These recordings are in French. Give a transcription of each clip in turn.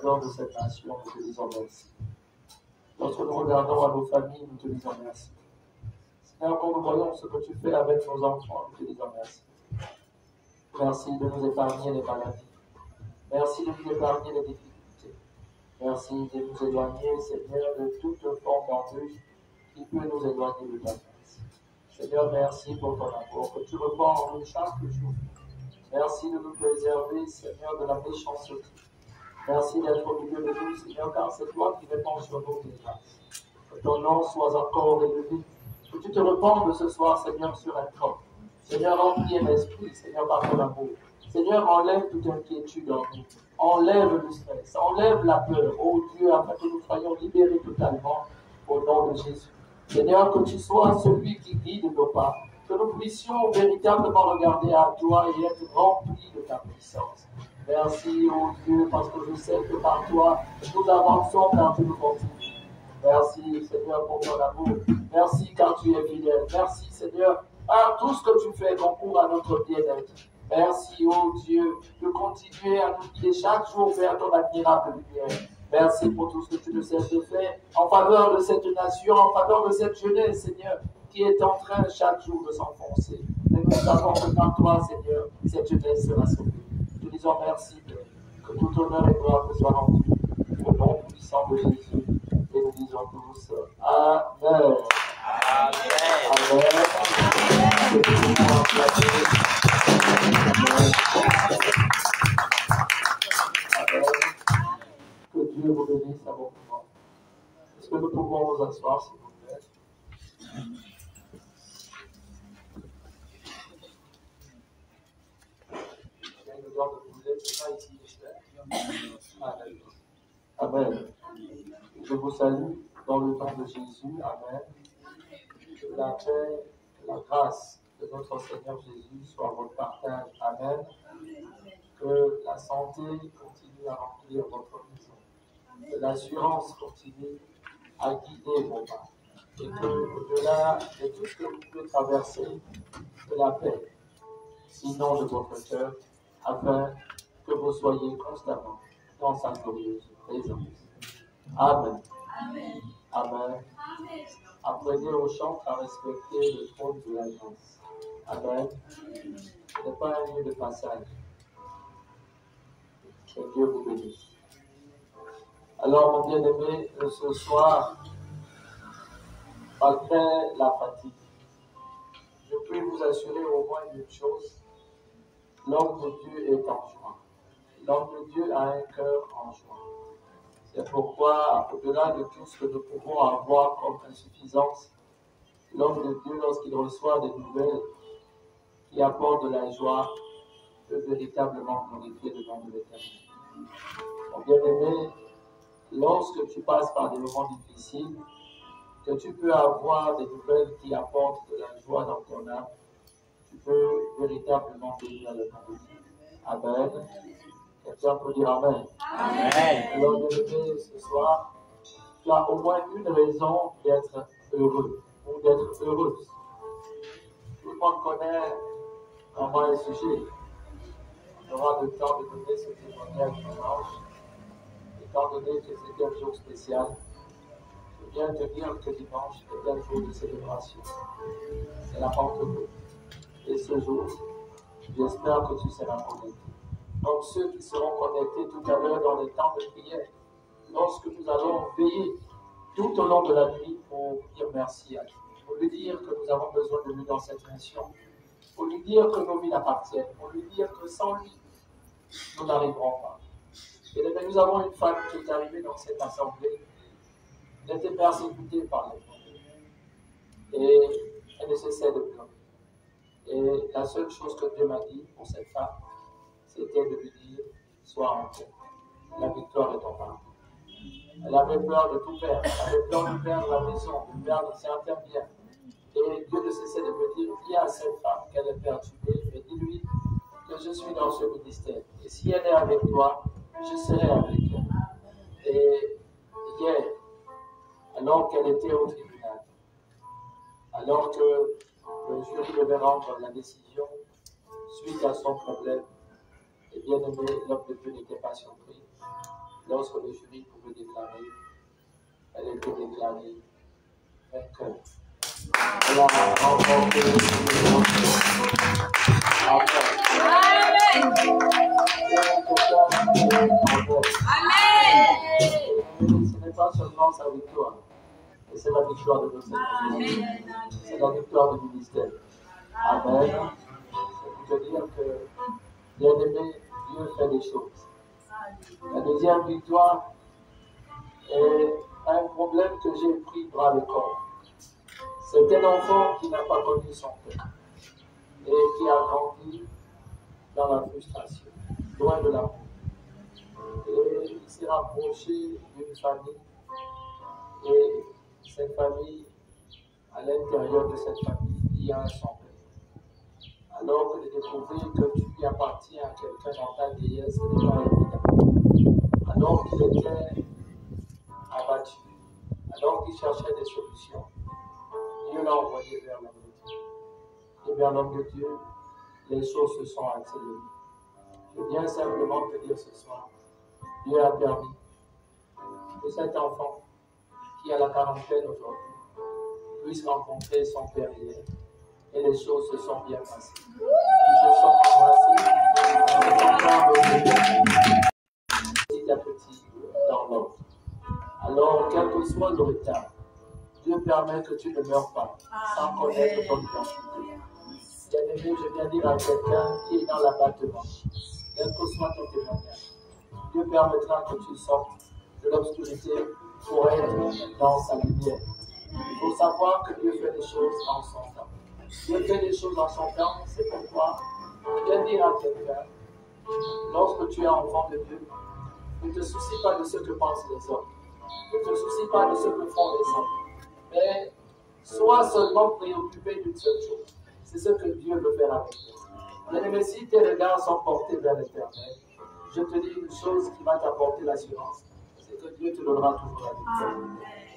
De cette nation, nous te disons merci. Lorsque nous regardons à nos familles, nous te disons merci. Seigneur, quand nous voyons ce que tu fais avec nos enfants, nous te disons merci. Merci de nous épargner les maladies. Merci de nous épargner les difficultés. Merci de nous éloigner, Seigneur, de toute forme d'embûche qui peut nous éloigner de ta grâce. Seigneur, merci pour ton amour que tu reprends en nous chaque jour. Merci de nous préserver, Seigneur, de la méchanceté. Merci d'être au milieu de nous, Seigneur, car c'est toi qui réponds sur nos grâces. Que ton nom soit encore élevé. Que tu te répandes ce soir, Seigneur, sur un corps. Seigneur, remplis l'esprit, Seigneur, par ton amour. Seigneur, enlève toute inquiétude en nous. Enlève le stress, enlève la peur, oh Dieu, afin que nous soyons libérés totalement au nom de Jésus. Seigneur, que tu sois celui qui guide nos pas. Que nous puissions véritablement regarder à toi et être remplis de ta puissance. Merci, oh Dieu, parce que je sais que par toi, nous avançons car tu nous continues. Merci, Seigneur, pour ton amour. Merci car tu es fidèle. Merci, Seigneur, par tout ce que tu fais concourt à notre bien-être. Merci, oh Dieu, de continuer à nous guider chaque jour vers ton admirable lumière. Merci pour tout ce que tu ne cesses de faire en faveur de cette nation, en faveur de cette jeunesse, Seigneur, qui est en train chaque jour de s'enfoncer. Mais nous savons que par toi, Seigneur, cette jeunesse sera sauvée. Nous disons merci, Père, que tout honneur et gloire te soit rendu au nom puissant de Jésus. Et nous disons tous Amen. Amen. Que Dieu vous bénisse abondamment. Est-ce que nous pouvons nous asseoir, s'il vous plaît? Amen. Je vous salue dans le nom de Jésus. Amen. Que la paix, la grâce de notre Seigneur Jésus soit votre partage. Amen. Que la santé continue à remplir votre maison. Que l'assurance continue à guider vos pas. Et que, au-delà de tout ce que vous pouvez traverser, que la paix, sinon de votre cœur, afin que vous soyez constamment dans sa glorieuse présence. Amen. Amen. Amen. Apprenez aux chants à respecter le trône de la grâce. Amen. Ce n'est pas un lieu de passage. Que Dieu vous bénisse. Alors, mon bien-aimé, ce soir, malgré la fatigue, je peux vous assurer au moins une chose, l'homme de Dieu est en joie. L'homme de Dieu a un cœur en joie. C'est pourquoi, au-delà de tout ce que nous pouvons avoir comme insuffisance, l'homme de Dieu, lorsqu'il reçoit des nouvelles qui apportent de la joie, peut véritablement glorifier le nom de l'Éternel. Mon bien-aimé, lorsque tu passes par des moments difficiles, que tu peux avoir des nouvelles qui apportent de la joie dans ton âme, tu peux véritablement bénir le nom de Dieu. Amen. Quelqu'un peut dire Amen. Amen. Alors, bien-aimé, ce soir, tu as au moins une raison d'être heureux ou d'être heureuse. Tout le monde connaît comment un sujet. On aura le temps de donner ce témoignage dimanche. Étant donné que c'était un jour spécial, je viens te dire que dimanche est un jour de célébration. C'est la Pentecôte. Et ce jour, j'espère que tu seras connecté. Donc ceux qui seront connectés tout à l'heure dans les temps de prière, lorsque nous allons veiller tout au long de la nuit pour dire merci à Dieu, pour lui dire que nous avons besoin de lui dans cette nation, pour lui dire que nos vies l'appartiennent, pour lui dire que sans lui, nous n'arriverons pas. Et bien, nous avons une femme qui est arrivée dans cette assemblée, elle était persécutée par les gens. Et elle ne cessait de pleurer. Et la seule chose que Dieu m'a dit pour cette femme, c'était de lui dire, sois en paix. La victoire est en part. Elle avait peur de tout perdre. Elle avait peur de perdre la maison, de perdre certains biens. Et Dieu ne cessait de me dire, dis à cette femme qu'elle est perturbée, mais dis-lui que je suis dans ce ministère. Et si elle est avec toi, je serai avec elle. Et hier, alors qu'elle était au tribunal, alors que le jury devait rendre la décision suite à son problème, et bien aimé, l'homme de Dieu n'était pas surpris. Lorsque le jury pouvait déclarer, elle était déclarée vainqueur. Elle a remporté le Amen. Ce n'est pas seulement sa victoire, mais c'est la victoire de notre Seigneur. C'est la victoire du ministère. Amen. C'est pour te dire que, bien aimé, Dieu fait des choses. La deuxième victoire est un problème que j'ai pris bras le corps. C'est un enfant qui n'a pas connu son père et qui a grandi dans la frustration, loin de l'amour. Et il s'est rapproché d'une famille et cette famille, à l'intérieur de cette famille, il y a un son père. Alors que de découvrir que tu appartiens à quelqu'un dans ta vieillesse, ce n'est pas évident. Alors qu'il était abattu, alors qu'il cherchait des solutions, Dieu l'a envoyé vers l'homme de Dieu. Et vers l'homme de Dieu, les choses se sont accélérées. Je viens simplement te dire ce soir, Dieu a permis que cet enfant, qui a la quarantaine aujourd'hui, puisse rencontrer son père hier. Et les choses se sont bien passées. Ils se sont embrassés petit à petit dans l'ordre. Alors, quel que soit le retard, Dieu permet que tu ne meurs pas sans connaître ton identité. Bien-aimé, je viens dire à quelqu'un qui est dans l'abattement, quel que soit ton témoignage, Dieu permettra que tu sortes de l'obscurité pour être dans sa lumière. Il faut savoir que Dieu fait des choses en son temps. Dieu fait des choses en son temps, c'est pourquoi je viens dire à quelqu'un, lorsque tu es enfant de Dieu, ne te soucie pas de ce que pensent les hommes. Ne te soucie pas de ce que font les hommes. Mais sois seulement préoccupé d'une seule chose, C'est ce que Dieu veut faire avec toi. Bien-aimé, si tes regards sont portés vers l'Éternel, je te dis une chose qui va t'apporter l'assurance, c'est que Dieu te donnera toujours la victoire.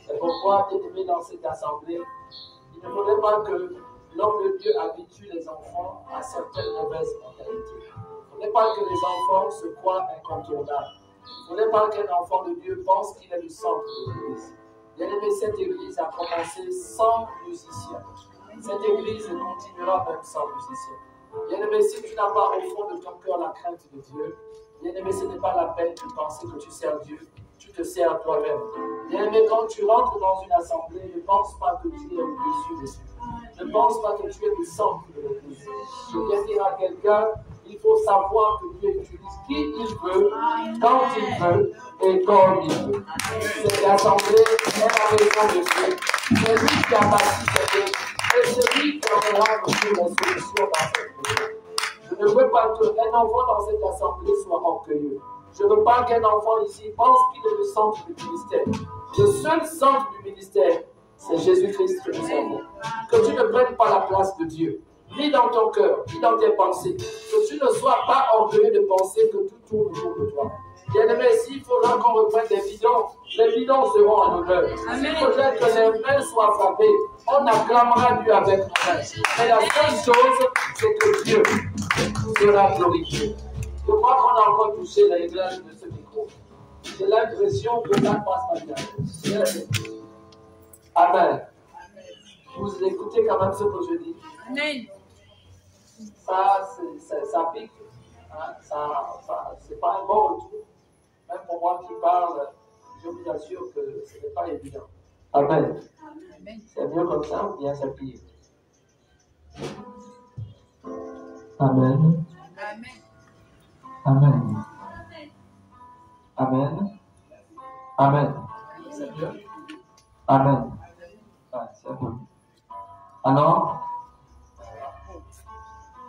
C'est pourquoi, bien-aimé, dans cette assemblée, il ne faudrait pas que l'homme de Dieu habitue les enfants à certaines mauvaises mentalités. Il ne faudrait pas que les enfants se croient incontournables. Il ne faudrait pas qu'un enfant de Dieu pense qu'il est le centre de l'église. Bien-aimé, cette église a commencé sans musiciens. Cette église continuera même sans musiciens. Bien-aimé, si tu n'as pas au fond de ton cœur la crainte de Dieu, bien-aimé, ce n'est pas la peine de penser que tu sers Dieu, tu te sers toi-même. Bien-aimé, quand tu rentres dans une assemblée, ne pense pas que tu es au-dessus de tout. Ne pense pas que tu es le centre de l'église. Je viens dire à quelqu'un, il faut savoir que Dieu utilise qui il veut, quand il veut et comme il veut. Cette assemblée est la maison de Dieu. C'est lui qui a bâti cette église. Et c'est lui qui enverra toujours la solution dans cette maison. Je ne veux pas qu'un enfant dans cette assemblée soit orgueilleux. Je ne veux pas qu'un enfant ici pense qu'il est le centre du ministère. Le seul centre du ministère, c'est Jésus-Christ que nous servons. Que tu ne prennes pas la place de Dieu, ni dans ton cœur, ni dans tes pensées. Que tu ne sois pas orgueilleux de penser que tout tourne autour de toi. Bien-aimé, s'il faudra qu'on reprenne des bidons, les bidons seront en honneur. S'il faudrait que les mains soient frappées, on acclamera Dieu avec nos mains. Mais la seule chose, c'est que Dieu sera glorifié. Je crois qu'on a encore touché la réglages de ce micro. J'ai l'impression que ça passe pas bien. Amen. Vous écoutez quand même ce que je dis. Amen. Ça pique. Hein? C'est pas un bon retour. Même pour moi qui parle, je vous assure que ce n'est pas évident. Amen. C'est mieux comme ça ou bien c'est pire? Amen. Amen. Amen. Amen. C'est mieux? Amen. Ah, c'est bon. Alors,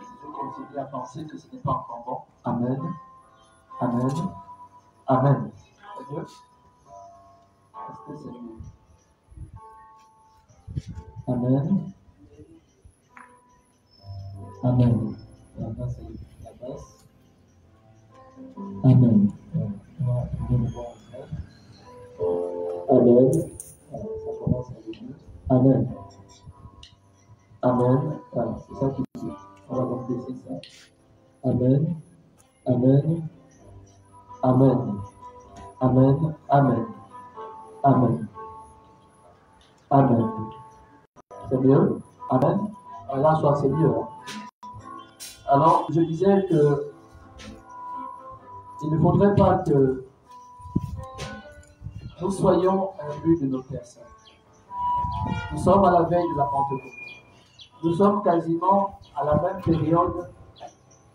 je continue à penser que ce n'est pas encore bon. Amen. Amen. Amen. C'est mieux? Est-ce que c'est mieux? Amen. Amen. Là-bas, c'est la basse. Amen. Amen. Ça commence à venir. Amen. Amen. Voilà, c'est ça qui dit. On va donc laisser ça. Amen. Amen. Amen. Amen. Amen. Amen. Amen. C'est mieux? Amen. Là, soit c'est mieux. Hein? Alors, je disais que il ne faudrait pas que nous soyons imbus de nos personnes. Nous sommes à la veille de la Pentecôte. Nous sommes quasiment à la même période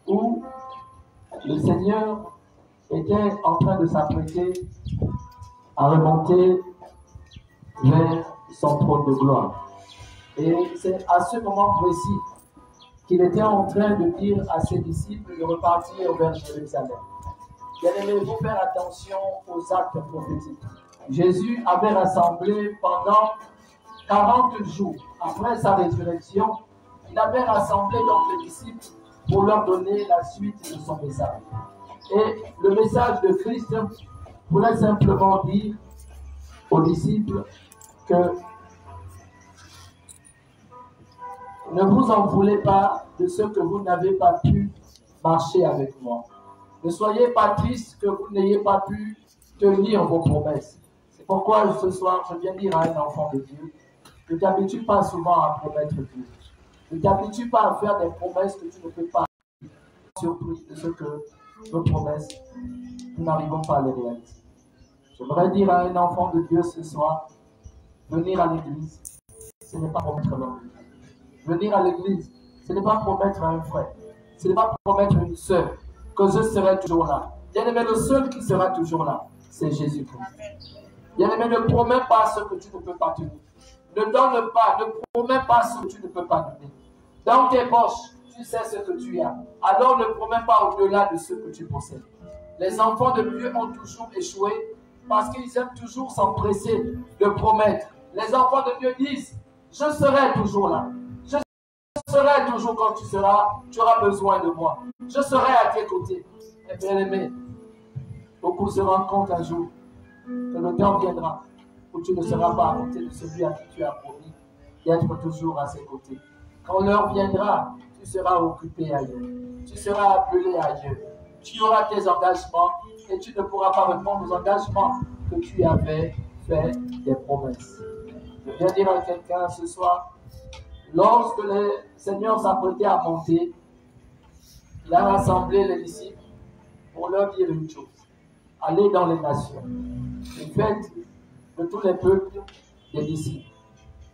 où le Seigneur était en train de s'apprêter à remonter vers son trône de gloire. Et c'est à ce moment précis qu'il était en train de dire à ses disciples de repartir vers Jérusalem. Bien-aimés, il faut faire attention aux actes prophétiques. Jésus avait rassemblé pendant 40 jours après sa résurrection, il avait rassemblé donc les disciples pour leur donner la suite de son message. Et le message de Christ voulait simplement dire aux disciples que ne vous en voulez pas de ce que vous n'avez pas pu marcher avec moi. Ne soyez pas tristes que vous n'ayez pas pu tenir vos promesses. C'est pourquoi ce soir, je viens dire à un enfant de Dieu, ne t'habitue pas souvent à promettre Dieu. Ne t'habitue pas à faire des promesses que tu ne peux pas être surpris de ce que nos promesses, nous n'arrivons pas à les réaliser. J'aimerais dire à un enfant de Dieu ce soir, venir à l'église, ce n'est pas promettre l'homme. Venir à l'église, ce n'est pas promettre à un frère, ce n'est pas promettre à une sœur que je serai toujours là. Bien-aimé, le seul qui sera toujours là, c'est Jésus-Christ. Bien-aimé, ne promets pas ce que tu ne peux pas tenir. Ne donne pas, ne promets pas ce que tu ne peux pas donner. Dans tes poches, tu sais ce que tu as. Alors ne promets pas au-delà de ce que tu possèdes. Les enfants de Dieu ont toujours échoué parce qu'ils aiment toujours s'empresser de promettre. Les enfants de Dieu disent, je serai toujours là. Je serai toujours quand tu auras besoin de moi. Je serai à tes côtés. Et bien aimé, beaucoup se rendent compte un jour que le temps viendra où tu ne seras pas à côté de celui à qui tu as promis d'être toujours à ses côtés. Quand l'heure viendra, tu seras occupé ailleurs. Tu seras appelé ailleurs. Tu auras tes engagements et tu ne pourras pas répondre aux engagements que tu avais fait des promesses. Je viens dire à quelqu'un ce soir, lorsque le Seigneur s'apprêtait à monter, il a rassemblé les disciples pour leur dire une chose. Allez dans les nations et faites de tous les peuples des disciples.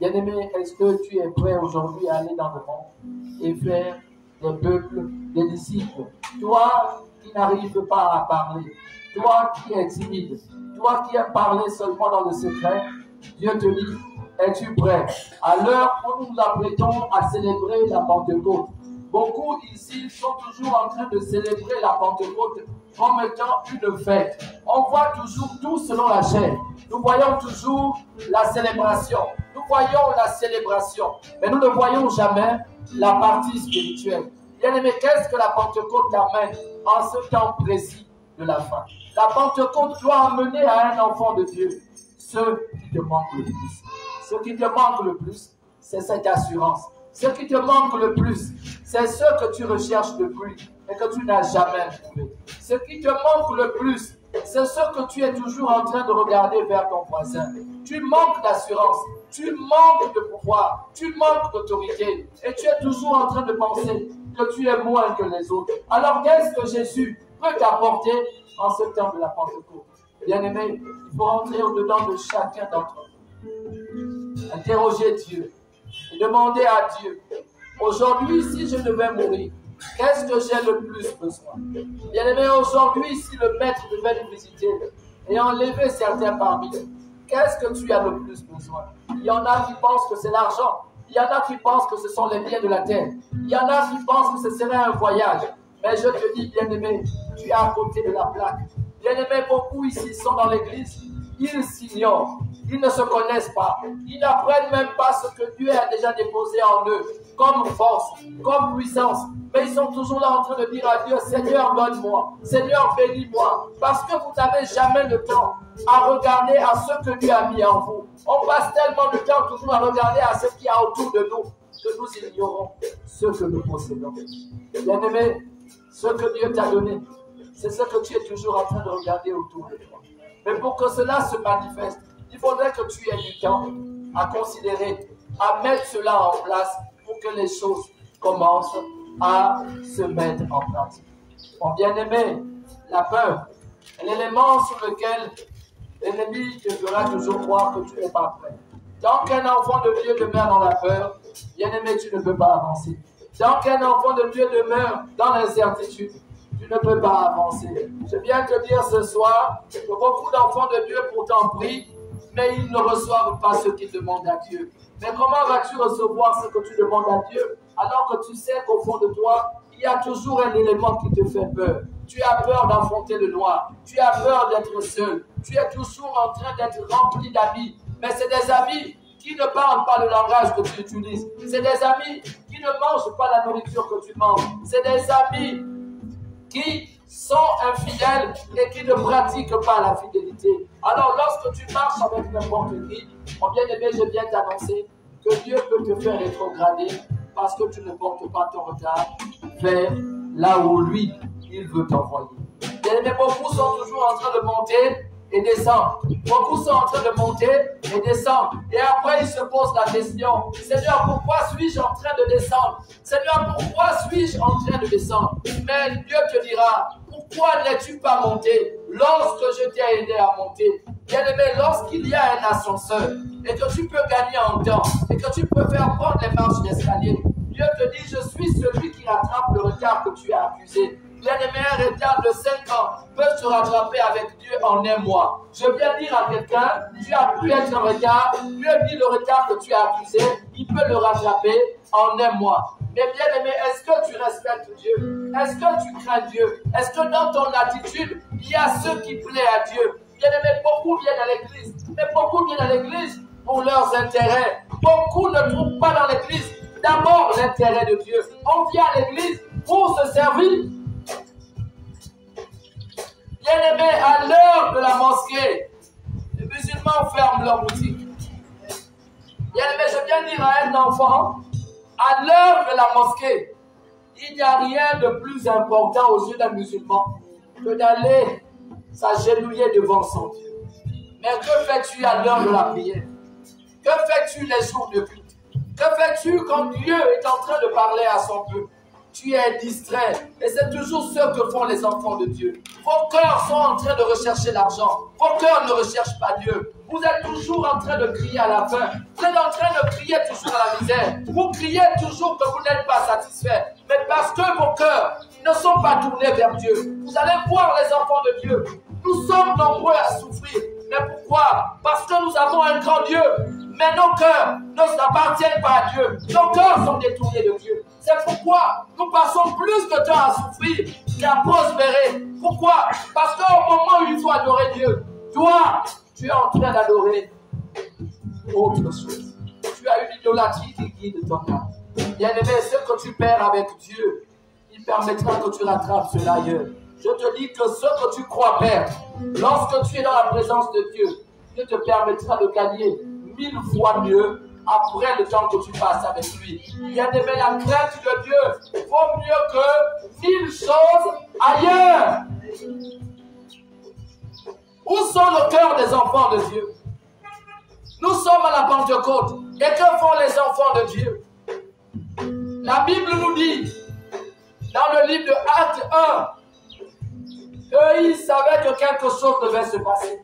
Bien-aimé, est-ce que tu es prêt aujourd'hui à aller dans le monde et faire des peuples des disciples? Toi qui n'arrives pas à parler, toi qui es timide, toi qui aimes parler seulement dans le secret, Dieu te dit, es-tu prêt? À l'heure où nous nous apprêtons à célébrer la Pentecôte, beaucoup ici sont toujours en train de célébrer la Pentecôte comme étant une fête. On voit toujours tout selon la chair. Nous voyons toujours la célébration. Nous voyons la célébration. Mais nous ne voyons jamais la partie spirituelle. Bien-aimé, qu'est-ce que la Pentecôte t'amène en ce temps précis de la fin? La Pentecôte doit amener à un enfant de Dieu ce qui te manque le plus. Ce qui te manque le plus, c'est cette assurance. Ce qui te manque le plus, c'est ce que tu recherches depuis et que tu n'as jamais trouvé. Ce qui te manque le plus, c'est ce que tu es toujours en train de regarder vers ton voisin. Tu manques d'assurance, tu manques de pouvoir, tu manques d'autorité et tu es toujours en train de penser que tu es moins que les autres. Alors qu'est-ce que Jésus peut t'apporter en ce temps de la Pentecôte? Bien-aimé, il faut entrer au-dedans de chacun d'entre nous. Interroger Dieu et demander à Dieu, aujourd'hui, si je devais mourir, qu'est-ce que j'ai le plus besoin? Bien-aimé, aujourd'hui, si le maître devait nous visiter et enlever certains parmi nous, qu'est-ce que tu as le plus besoin? Il y en a qui pensent que c'est l'argent. Il y en a qui pensent que ce sont les biens de la terre. Il y en a qui pensent que ce serait un voyage. Mais je te dis, bien-aimé, tu es à côté de la plaque. Bien-aimé, beaucoup ici sont dans l'église. Ils s'ignorent. Ils ne se connaissent pas. Ils n'apprennent même pas ce que Dieu a déjà déposé en eux comme force, comme puissance. Mais ils sont toujours là en train de dire à Dieu, Seigneur, donne-moi. Seigneur, bénis-moi. Parce que vous n'avez jamais le temps à regarder à ce que Dieu a mis en vous. On passe tellement de temps toujours à regarder à ce qu'il y a autour de nous que nous ignorons ce que nous possédons. Bien-aimé, ce que Dieu t'a donné, c'est ce que tu es toujours en train de regarder autour de toi. Mais pour que cela se manifeste, il faudrait que tu aies du temps à considérer, à mettre cela en place pour que les choses commencent à se mettre en pratique. Mon bien-aimé, la peur est l'élément sur lequel l'ennemi te fera toujours croire que tu n'es pas prêt. Tant qu'un enfant de Dieu demeure dans la peur, bien-aimé, tu ne peux pas avancer. Tant qu'un enfant de Dieu demeure dans l'incertitude, tu ne peux pas avancer. Je viens te dire ce soir que beaucoup d'enfants de Dieu pourtant prient, mais ils ne reçoivent pas ce qu'ils demandent à Dieu. Mais comment vas-tu recevoir ce que tu demandes à Dieu alors que tu sais qu'au fond de toi, il y a toujours un élément qui te fait peur? Tu as peur d'affronter le noir. Tu as peur d'être seul. Tu es toujours en train d'être rempli d'amis. Mais c'est des amis qui ne parlent pas le langage que tu utilises. C'est des amis qui ne mangent pas la nourriture que tu manges. C'est des amis qui sont infidèles et qui ne pratiquent pas la fidélité. Alors lorsque tu marches avec n'importe qui, mon bien-aimé, je viens t'annoncer que Dieu peut te faire rétrograder parce que tu ne portes pas ton regard vers là où lui, il veut t'envoyer. Bien-aimé, beaucoup sont toujours en train de monter et descendre. Beaucoup sont en train de monter et descendre. Et après, ils se posent la question, Seigneur, pourquoi suis-je en train de descendre? Seigneur, pourquoi suis-je en train de descendre? Mais Dieu te dira, pourquoi n'es-tu pas monté lorsque je t'ai aidé à monter? Bien-aimé, lorsqu'il y a un ascenseur et que tu peux gagner en temps et que tu peux faire prendre les marches d'escalier, Dieu te dit, je suis celui qui rattrape le retard que tu as accusé. Bien-aimé, un retard de 5 ans peut se rattraper avec Dieu en un mois. Je viens dire à quelqu'un, tu as pu être en retard, Dieu dit le retard que tu as accusé, il peut le rattraper en un mois. Mais bien-aimé, est-ce que tu respectes Dieu? Est-ce que tu crains Dieu? Est-ce que dans ton attitude, il y a ce qui plaît à Dieu? Bien-aimé, beaucoup viennent à l'église, mais beaucoup viennent à l'église pour leurs intérêts. Beaucoup ne trouvent pas dans l'église d'abord l'intérêt de Dieu. On vient à l'église pour se servir. Bien-aimés, à l'heure de la mosquée, les musulmans ferment leur boutique. Bien-aimés, je viens dire à un enfant, à l'heure de la mosquée, il n'y a rien de plus important aux yeux d'un musulman que d'aller s'agenouiller devant son Dieu. Mais que fais-tu à l'heure de la prière? Que fais-tu les jours de culte? Que fais-tu quand Dieu est en train de parler à son peuple? Tu es distrait. Et c'est toujours ce que font les enfants de Dieu. Vos cœurs sont en train de rechercher l'argent. Vos cœurs ne recherchent pas Dieu. Vous êtes toujours en train de crier à la faim. Vous êtes en train de crier toujours à la misère. Vous criez toujours que vous n'êtes pas satisfait. Mais parce que vos cœurs ne sont pas tournés vers Dieu. Vous allez voir les enfants de Dieu. Nous sommes nombreux à souffrir. Mais pourquoi? Parce que nous avons un grand Dieu. Mais nos cœurs ne s'appartiennent pas à Dieu. Nos cœurs sont détournés de Dieu. C'est pourquoi nous passons plus de temps à souffrir qu'à prospérer. Pourquoi? Parce qu'au moment où il faut adorer Dieu, toi, tu es en train d'adorer autre chose. Tu as une idolâtrie qui guide ton âme. Bien-aimé, ce que tu perds avec Dieu, il permettra que tu rattrapes cela ailleurs. Je te dis que ce que tu crois perdre, lorsque tu es dans la présence de Dieu, Dieu te permettra de gagner 1000 fois mieux après le temps que tu passes avec lui. Bien-aimé, la crainte de Dieu vaut mieux que 1000 choses ailleurs. Où sont le cœur des enfants de Dieu? Nous sommes à la Pentecôte. Et que font les enfants de Dieu? La Bible nous dit, dans le livre de Actes 1, qu'ils savaient que quelque chose devait se passer.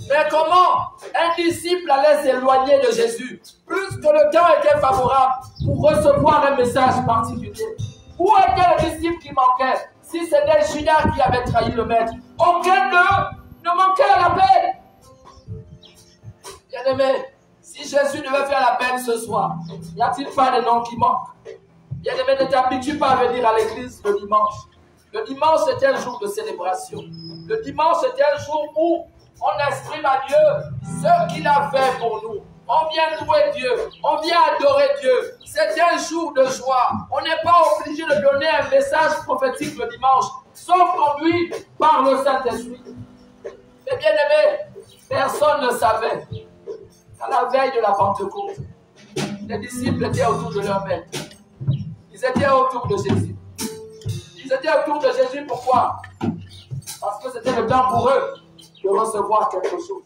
Mais comment un disciple allait s'éloigner de Jésus, plus que le temps était favorable pour recevoir un message particulier? Où était le disciple qui manquait? Si c'était Judas qui avait trahi le maître, aucun d'eux ne manquait à la peine. Bien-aimé, si Jésus devait faire la peine ce soir, n'y a-t-il pas de noms qui manquent? Bien-aimé, ne t'habitue pas à venir à l'église le dimanche. Le dimanche, c'était un jour de célébration. Le dimanche, c'était un jour où on exprime à Dieu ce qu'il a fait pour nous. On vient louer Dieu. On vient adorer Dieu. C'est un jour de joie. On n'est pas obligé de donner un message prophétique le dimanche, sauf conduit par le Saint-Esprit. Mais bien aimé, personne ne savait qu'à la veille de la Pentecôte, les disciples étaient autour de leur maître. Ils étaient autour de Jésus. Ils étaient autour de Jésus, pourquoi? Parce que c'était le temps pour eux de recevoir quelque chose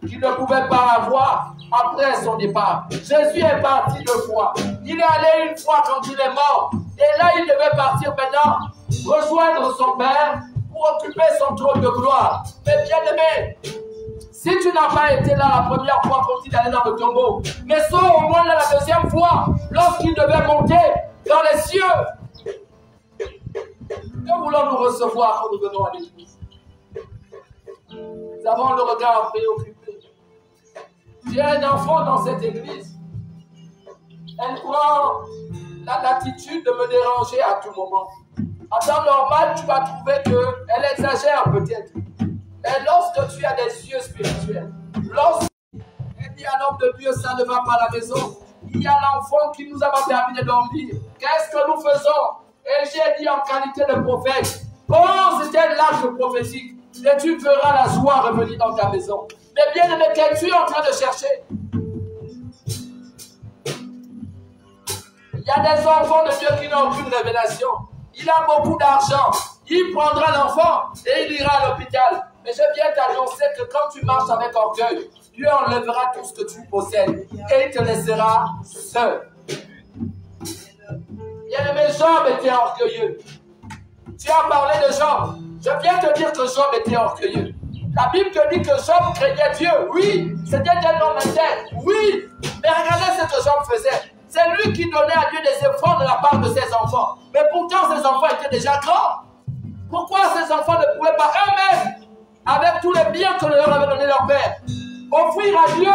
qu'ils ne pouvaient pas avoir après son départ. Jésus est parti 2 fois. Il est allé 1 fois quand il est mort. Et là, il devait partir maintenant, rejoindre son Père pour occuper son trône de gloire. Mais bien aimé, si tu n'as pas été là la première fois quand il allait dans le tombeau, mais sois au moins là la 2e fois, lorsqu'il devait monter dans les cieux. Que voulons-nous recevoir quand nous venons à l'église? Nous avons le regard préoccupé. J'ai un enfant dans cette église. Elle prend la latitude de me déranger à tout moment. En temps normal, tu vas trouver qu'elle exagère peut-être. Mais lorsque tu as des yeux spirituels, lorsque elle dit à l'homme de Dieu, ça ne va pas à la maison, il y a l'enfant qui nous a terminé de dormir. Qu'est-ce que nous faisons? Et j'ai dit en qualité de prophète, pose tel acte prophétique et tu verras la joie revenir dans ta maison. Mais bien aimé, qu'es-tu en train de chercher? Il y a des enfants de Dieu qui n'ont aucune révélation. Il a beaucoup d'argent. Il prendra l'enfant et il ira à l'hôpital. Mais je viens t'annoncer que quand tu marches avec orgueil, Dieu enlèvera tout ce que tu possèdes et il te laissera seul. Bien aimé, Job était orgueilleux. Tu as parlé de Job. Je viens te dire que Job était orgueilleux. La Bible te dit que Job craignait Dieu. Oui, c'était un homme intègre. Oui, mais regardez ce que Job faisait. C'est lui qui donnait à Dieu des efforts de la part de ses enfants. Mais pourtant, ses enfants étaient déjà grands. Pourquoi ces enfants ne pouvaient pas eux-mêmes, avec tous les biens que leur avait donné leur père, offrir à Dieu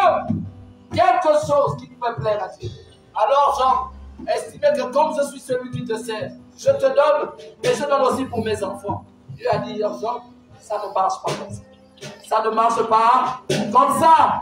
quelque chose qui pouvait plaire à Dieu? Alors Job estimait que comme je suis celui qui te sert, je te donne, mais je donne aussi pour mes enfants. Dieu a dit, Job, ça ne marche pas comme ça. Ça ne marche pas comme ça.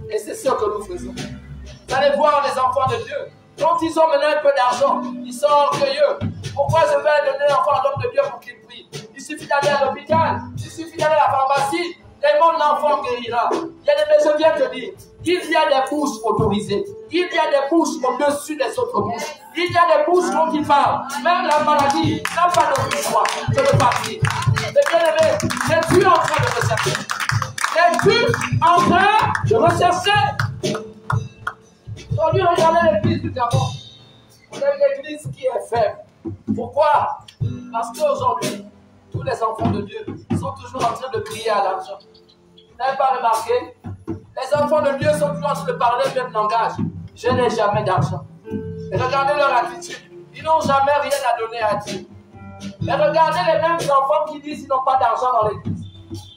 Et c'est ce que nous faisons. Vous allez voir les enfants de Dieu. Quand ils ont maintenant un peu d'argent, ils sont orgueilleux. Pourquoi je vais donner l'enfant à l'homme de Dieu pour qu'il prie? Il suffit d'aller à l'hôpital, il suffit d'aller à la pharmacie, et mon enfant guérira. Il y a des, je viens te dire, il y a des bouches autorisées, il y a des bouches au-dessus des autres bouches, il y a des bouches quand ils parlent. Même la maladie n'a pas de choix de le partir. Mais bien aimé, es-tu en train de rechercher? Es-tu en train de rechercher? Aujourd'hui, regardez l'église du Gabon. On a une église qui est faible. Pourquoi? Parce qu'aujourd'hui, tous les enfants de Dieu sont toujours en train de crier à l'argent. Vous n'avez pas remarqué? Les enfants de Dieu sont toujours en train de parler le même langage. Je n'ai jamais d'argent. Et regardez leur attitude. Ils n'ont jamais rien à donner à Dieu. Et regardez les mêmes enfants qui disent qu'ils n'ont pas d'argent dans l'église.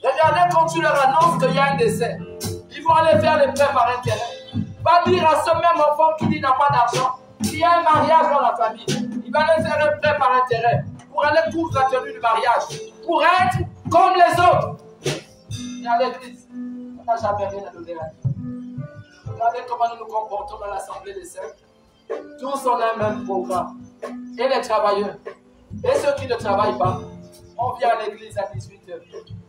Regardez quand tu leur annonces qu'il y a un décès. Ils vont aller faire les prêts par intérêt. Va dire à ce même enfant qui dit qu'il n'a pas d'argent qu'il y a un mariage dans la famille. Il va aller faire un prêt par intérêt pour aller couvrir la tenue du mariage. Pour être comme les autres. Et à l'église, on n'a jamais rien à donner à Dieu. Regardez comment nous nous comportons dans l'assemblée des saints. Tous on a un même programme. Et les travailleurs. Et ceux qui ne travaillent pas, on vient à l'église à 18h.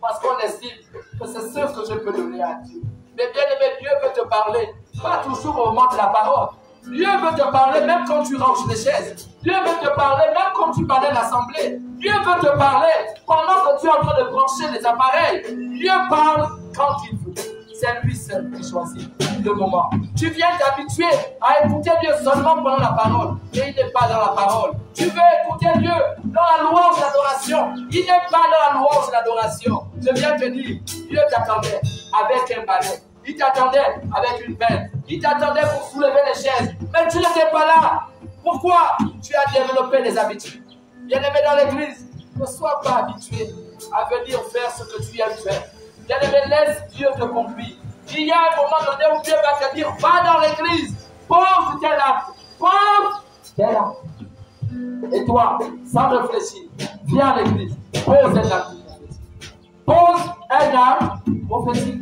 Parce qu'on estime que c'est ce que je peux donner à Dieu. Mais bien aimé, Dieu veut te parler. Pas toujours au moment de la parole. Dieu veut te parler même quand tu ranges les chaises. Dieu veut te parler même quand tu parlais l'assemblée. Dieu veut te parler pendant que tu es en train de brancher les appareils. Dieu parle quand il veut. C'est lui seul qui choisit le moment. Tu viens t'habituer à écouter Dieu seulement pendant la parole. Et il n'est pas dans la parole. Tu veux écouter Dieu dans la louange et l'adoration. Il n'est pas dans la louange et l'adoration. Je viens te dire, Dieu t'attendait avec un balai. Il t'attendait avec une pelle. Il t'attendait pour soulever les chaises. Mais tu n'étais pas là. Pourquoi? Tu as développé les habitudes. Bien-aimé dans l'église, ne sois pas habitué à venir faire ce que tu aimes faire. Bien-aimé, laisse Dieu te conduire. Il y a un moment donné où Dieu va te dire, va dans l'église, pose tes actes, pose tes actes. Et toi, sans réfléchir, viens à l'église, pose un acte prophétique. Pose un acte prophétique.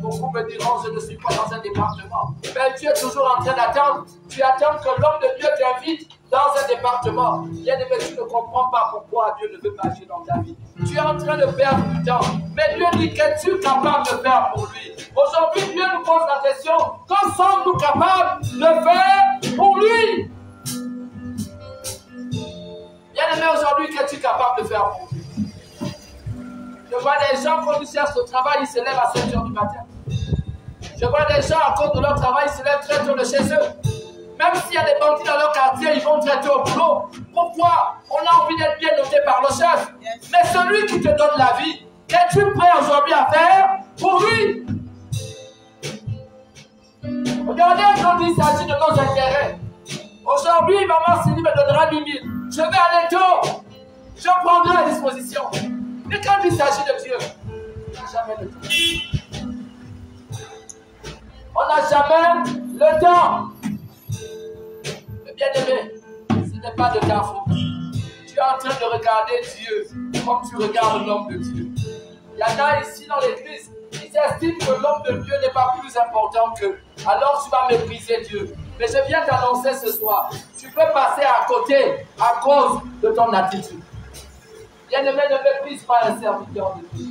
Beaucoup me diront, je ne suis pas dans un département. Mais tu es toujours en train d'attendre. Tu attends que l'homme de Dieu t'invite dans un département. Bien aimé, tu ne comprends pas pourquoi Dieu ne veut pas agir dans ta vie. Tu es en train de perdre du temps. Mais Dieu dit, qu'es-tu capable de faire pour lui? Aujourd'hui, Dieu nous pose la question, que sommes-nous capables de faire pour lui? Bien aimé, aujourd'hui, qu'es-tu capable de faire pour lui? Je vois des gens, quand ils cherchent le travail, ils se lèvent à 7 h du matin. Je vois des gens, à cause de leur travail, ils se lèvent très tôt de chez eux. Même s'il y a des bandits dans leur quartier, ils vont très tôt au boulot. Pourquoi? On a envie d'être bien noté par le chef. Mais celui qui te donne la vie, qu'es-tu prêt aujourd'hui à faire pour lui? Regardez quand il s'agit de nos intérêts. Aujourd'hui, maman Sylvie me donnera 10 000. Je vais aller tôt. Je prendrai la disposition. Mais quand il s'agit de Dieu, on n'a jamais le temps. On n'a jamais le temps. Mais bien aimé, ce n'est pas de ta faute. Tu es en train de regarder Dieu comme tu regardes l'homme de Dieu. Il y en a ici dans l'église qui estiment que l'homme de Dieu n'est pas plus important qu'eux. Alors tu vas mépriser Dieu. Mais je viens t'annoncer ce soir, tu peux passer à côté à cause de ton attitude. Bien-aimé, ne méprise pas un serviteur de Dieu.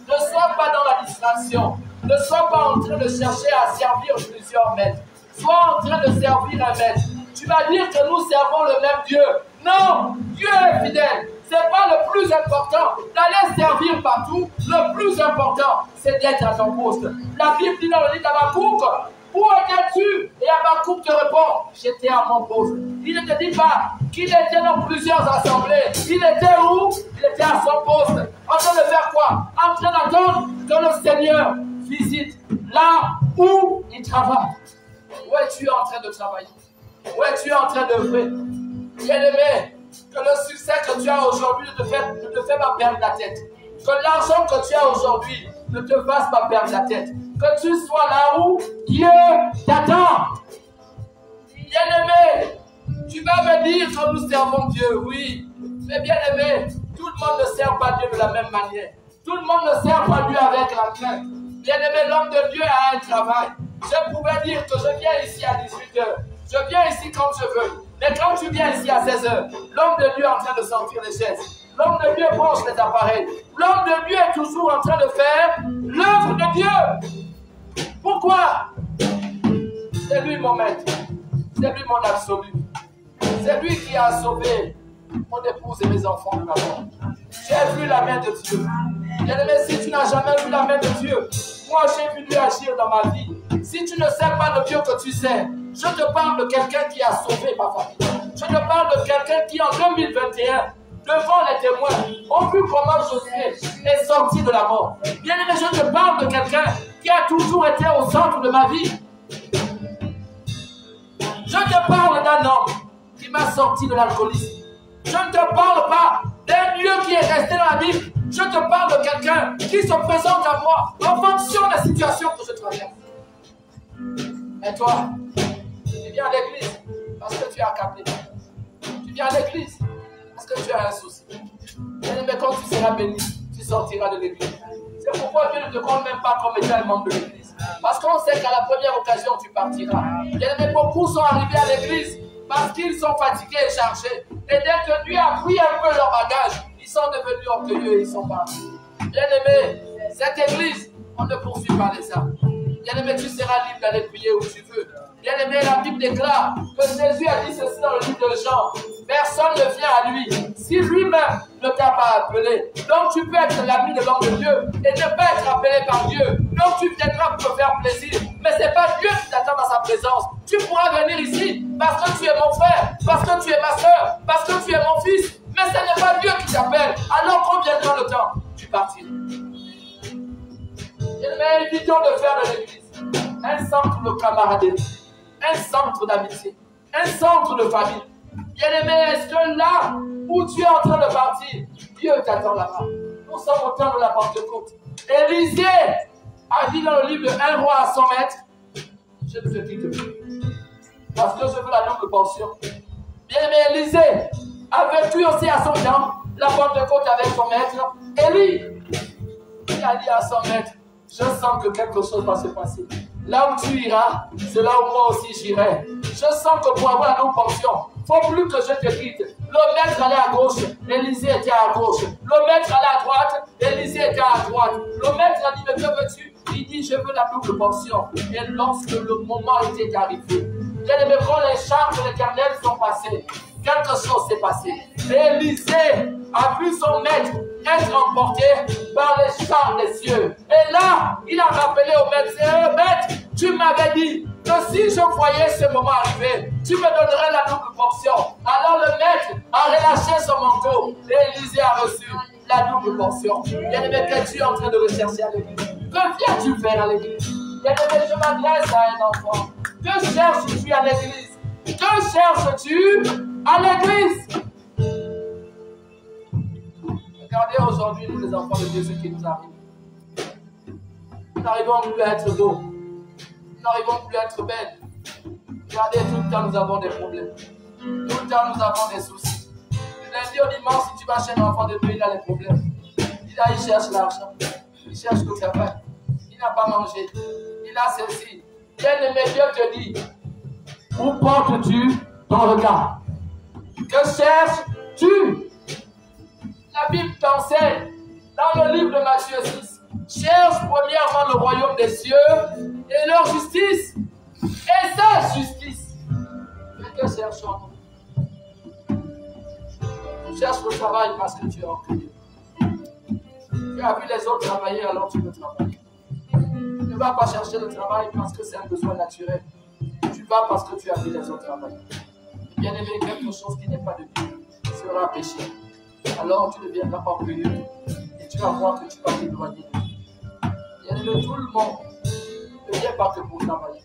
Ne sois pas dans la distraction. Ne sois pas en train de chercher à servir plusieurs maîtres. Sois en train de servir un maître. Tu vas dire que nous servons le même Dieu. Non, Dieu est fidèle. Ce n'est pas le plus important d'aller servir partout. Le plus important, c'est d'être à ton poste. La Bible dit dans le livre d'Habakkuk, où étais-tu? Et Habakkuk te répond, j'étais à mon poste. Il ne te dit pas qu'il était dans plusieurs assemblées. Il était où? Il était à son poste. En train de faire quoi? En train d'attendre que le Seigneur visite là où il travaille. Où es-tu en train de travailler? Où es-tu en train d'œuvrer? Bien-aimé, que le succès que tu as aujourd'hui ne te fait pas perdre la tête. Que l'argent que tu as aujourd'hui ne te fasse pas perdre la tête. Que tu sois là où Dieu t'attend. Bien-aimé, tu vas me dire que nous servons Dieu, oui. Mais bien-aimé, tout le monde ne sert pas Dieu de la même manière. Tout le monde ne sert pas Dieu avec la crainte. Bien-aimé, l'homme de Dieu a un travail. Je pouvais dire que je viens ici à 18 h. Je viens ici quand je veux. Mais quand tu viens ici à 16 heures, l'homme de Dieu est en train de sortir les chaises. L'homme de Dieu branche les appareils. L'homme de Dieu est toujours en train de faire l'œuvre de Dieu. Pourquoi? C'est lui mon maître. C'est lui mon absolu. C'est lui qui a sauvé mon épouse et mes enfants de la mort. J'ai vu la main de Dieu. Bien-aimé, si tu n'as jamais vu la main de Dieu, moi j'ai vu Dieu agir dans ma vie. Si tu ne sais pas le Dieu que tu sais, je te parle de quelqu'un qui a sauvé ma famille. Je te parle de quelqu'un qui en 2021, devant les témoins, ont vu comment Josué est sorti de la mort. Bien-aimé, je te parle de quelqu'un qui a toujours été au centre de ma vie. Je te parle d'un homme qui m'a sorti de l'alcoolisme. Je ne te parle pas d'un Dieu qui est resté dans la Bible. Je te parle de quelqu'un qui se présente à moi en fonction de la situation que je traverse. Et toi, tu viens à l'église parce que tu es accablé. Tu viens à l'église parce que tu as un souci. Mais quand tu seras béni, tu sortiras de l'église. C'est pourquoi Dieu ne te compte même pas comme étant un membre de l'église. Parce qu'on sait qu'à la première occasion, tu partiras. Mais beaucoup sont arrivés à l'église parce qu'ils sont fatigués et chargés. Et dès que Dieu a pris un peu leur bagage, ils sont devenus orgueilleux et ils sont partis. Bien-aimé, cette église, on ne poursuit pas les âmes. Bien-aimé, tu seras libre d'aller prier où tu veux. Bien-aimé, la Bible déclare que Jésus a dit ceci dans le livre de Jean. Personne ne vient à lui si lui-même ne t'a pas appelé. Donc tu peux être l'ami de l'homme de Dieu et ne pas être appelé par Dieu. Donc tu viendras pour te faire plaisir. Mais ce n'est pas Dieu qui t'attend dans sa présence. Tu pourras venir ici parce que tu es mon frère, parce que tu es ma soeur, parce que tu es mon fils. Mais ce n'est pas Dieu qui t'appelle. Alors quand viendra le temps, tu partiras. Bien-aimé, évitons de faire de l'église un centre de camaraderie, un centre d'amitié, un centre de famille. Bien-aimé, est-ce que là où tu es en train de partir, Dieu t'attend là-bas? Nous sommes au temps de la Pentecôte. Élisée a dit dans le livre de 1 roi à 100 mètres, je ne te quitte plus, parce que je veux la double portion. Bien-aimé, Élisée a vécu aussi à son temps la Pentecôte avec son maître. Élie, il a dit à 100 mètres, je sens que quelque chose va se passer. Là où tu iras, c'est là où moi aussi j'irai. Je sens que pour avoir la double portion, il ne faut plus que je te quitte. Le maître allait à gauche, Élisée était à gauche. Le maître allait à droite, Élisée était à droite. Le maître a dit, mais que veux-tu? Il dit, je veux la double portion. Et lorsque le moment était arrivé, quand les charges de l'Éternel sont passées, quelque chose s'est passé. Élisée a vu son maître être emporté par les chars des cieux. Et là, il a rappelé au maître, maître, tu m'avais dit que si je voyais ce moment arriver, tu me donnerais la double portion. Alors le maître a relâché son manteau et Élisée a reçu la double portion. Bien-aimé, qu'est-ce que tu es en train de rechercher à l'église? Que viens-tu faire à l'église? Bien-aimé, je m'adresse à un enfant. Que cherches-tu à l'église? Que cherches-tu à l'église? Regardez aujourd'hui, nous les enfants de Dieu, ce qui nous arrive. Nous n'arrivons plus à être beaux. Nous n'arrivons plus à être belles. Regardez, tout le temps nous avons des problèmes. Tout le temps nous avons des soucis. Du lundi au dimanche, si tu vas chez un enfant de Dieu, il a des problèmes. Il cherche l'argent. Il cherche le travail. Il n'a pas mangé. Il a ceci. Bien-aimé, Dieu te dit, où portes-tu ton regard? Que cherches-tu? La Bible t'enseigne, dans le livre de Matthieu 6, cherche premièrement le royaume des cieux et leur justice, et sa justice. Mais que cherchons-nous? Tu cherches le travail parce que tu es orgueilleux. Tu as vu les autres travailler, alors tu veux travailler. Tu ne vas pas chercher le travail parce que c'est un besoin naturel. Tu vas parce que tu as vu les autres travailler. Bien-aimé, quelque chose qui n'est pas de Dieu sera péché. Alors tu deviendras orgueilleux et tu vas voir que tu vas t'éloigner de Dieu. Bien-aimé, tout le monde ne vient pas que pour travailler.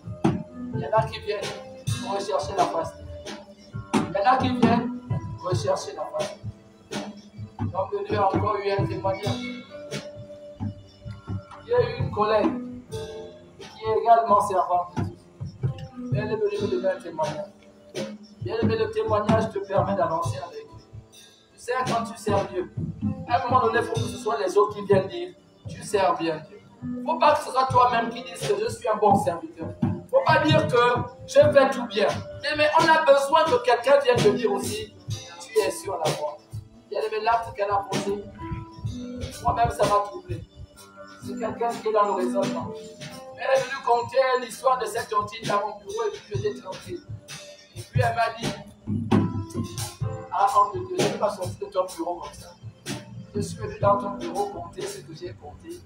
Il y en a qui viennent pour rechercher la face. Il y en a qui viennent pour rechercher la face. Donc Dieu a encore eu un témoignage. Il y a eu une collègue qui est également servante de Dieu. Elle est venue me donner un témoignage. Bien aimé, le témoignage te permet d'avancer avec Dieu. Tu sais, quand tu sers Dieu, à un moment donné, il faut que ce soit les autres qui viennent dire tu sers bien Dieu. Il ne faut pas que ce soit toi-même qui dise que je suis un bon serviteur. Il ne faut pas dire que je fais tout bien. Mais on a besoin que quelqu'un vienne te dire aussi, tu es sur la voie. Il y a des l'acte qu'elle a posé. Moi-même, ça m'a troublé. C'est quelqu'un qui est dans le raisonnement. Elle est venue conter l'histoire de cette tontine dans mon bureau et puis j'étais tranquille. Et puis elle m'a dit, ah, homme de Dieu, je ne vais pas sortir de ton bureau comme ça. Je suis venu dans ton bureau compter ce que j'ai compté.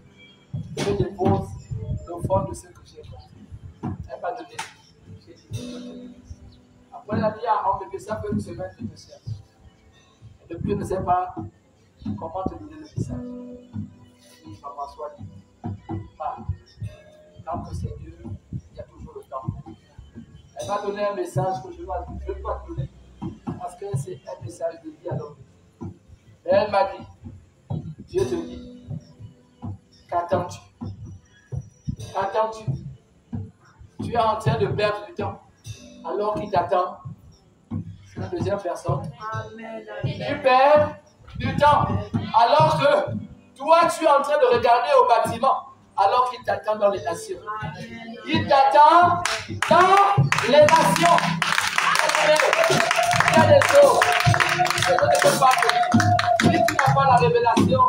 Je dépose le fond de ce que j'ai compté. Elle m'a donné. J'ai dit, après elle a dit, ah, homme de Dieu, ça fait une semaine que je te cherche. Et depuis, je ne sais pas comment te donner le message. Je dis, maman, sois libre. Parle. Tant que c'est Dieu, il y a toujours le temps. Elle m'a donné un message que je dois te donner. Parce que c'est un message de vie à l'homme. Et elle m'a dit, Dieu te dit, qu'attends-tu? Qu'attends-tu? Tu es en train de perdre du temps. Alors qu'il t'attend, c'est la deuxième personne. Amen. Tu perds du temps. Alors que toi, tu es en train de regarder au bâtiment. Alors qu'il t'attend dans les nations. Il t'attend dans les nations. Il y a des choses que je ne peux pas te dire. Si tu n'as pas la révélation,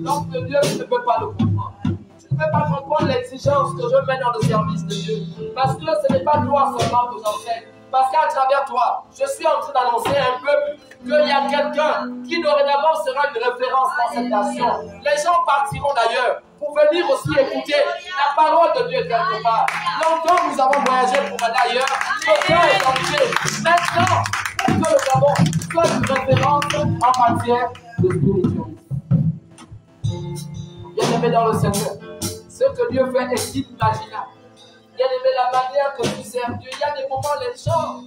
donc de Dieu, tu ne peux pas le comprendre. Tu ne peux pas comprendre l'exigence que je mets dans le service de Dieu. Parce que ce n'est pas toi seulement que j'enseigne. Parce qu'à travers toi, je suis en train d'annoncer un peuple qu'il y a quelqu'un qui dorénavant sera une référence dans cette nation. Les gens partiront d'ailleurs pour venir aussi écouter la parole de Dieu quelque part. Longtemps nous avons voyagé pour aller ailleurs. Le temps est changé. Maintenant, que nous avons soit une référence en matière de spiritualité. Bien-aimé dans le Seigneur, ce que Dieu fait est inimaginable. Bien-aimé, la manière que tu sers Dieu, il y a des moments, les gens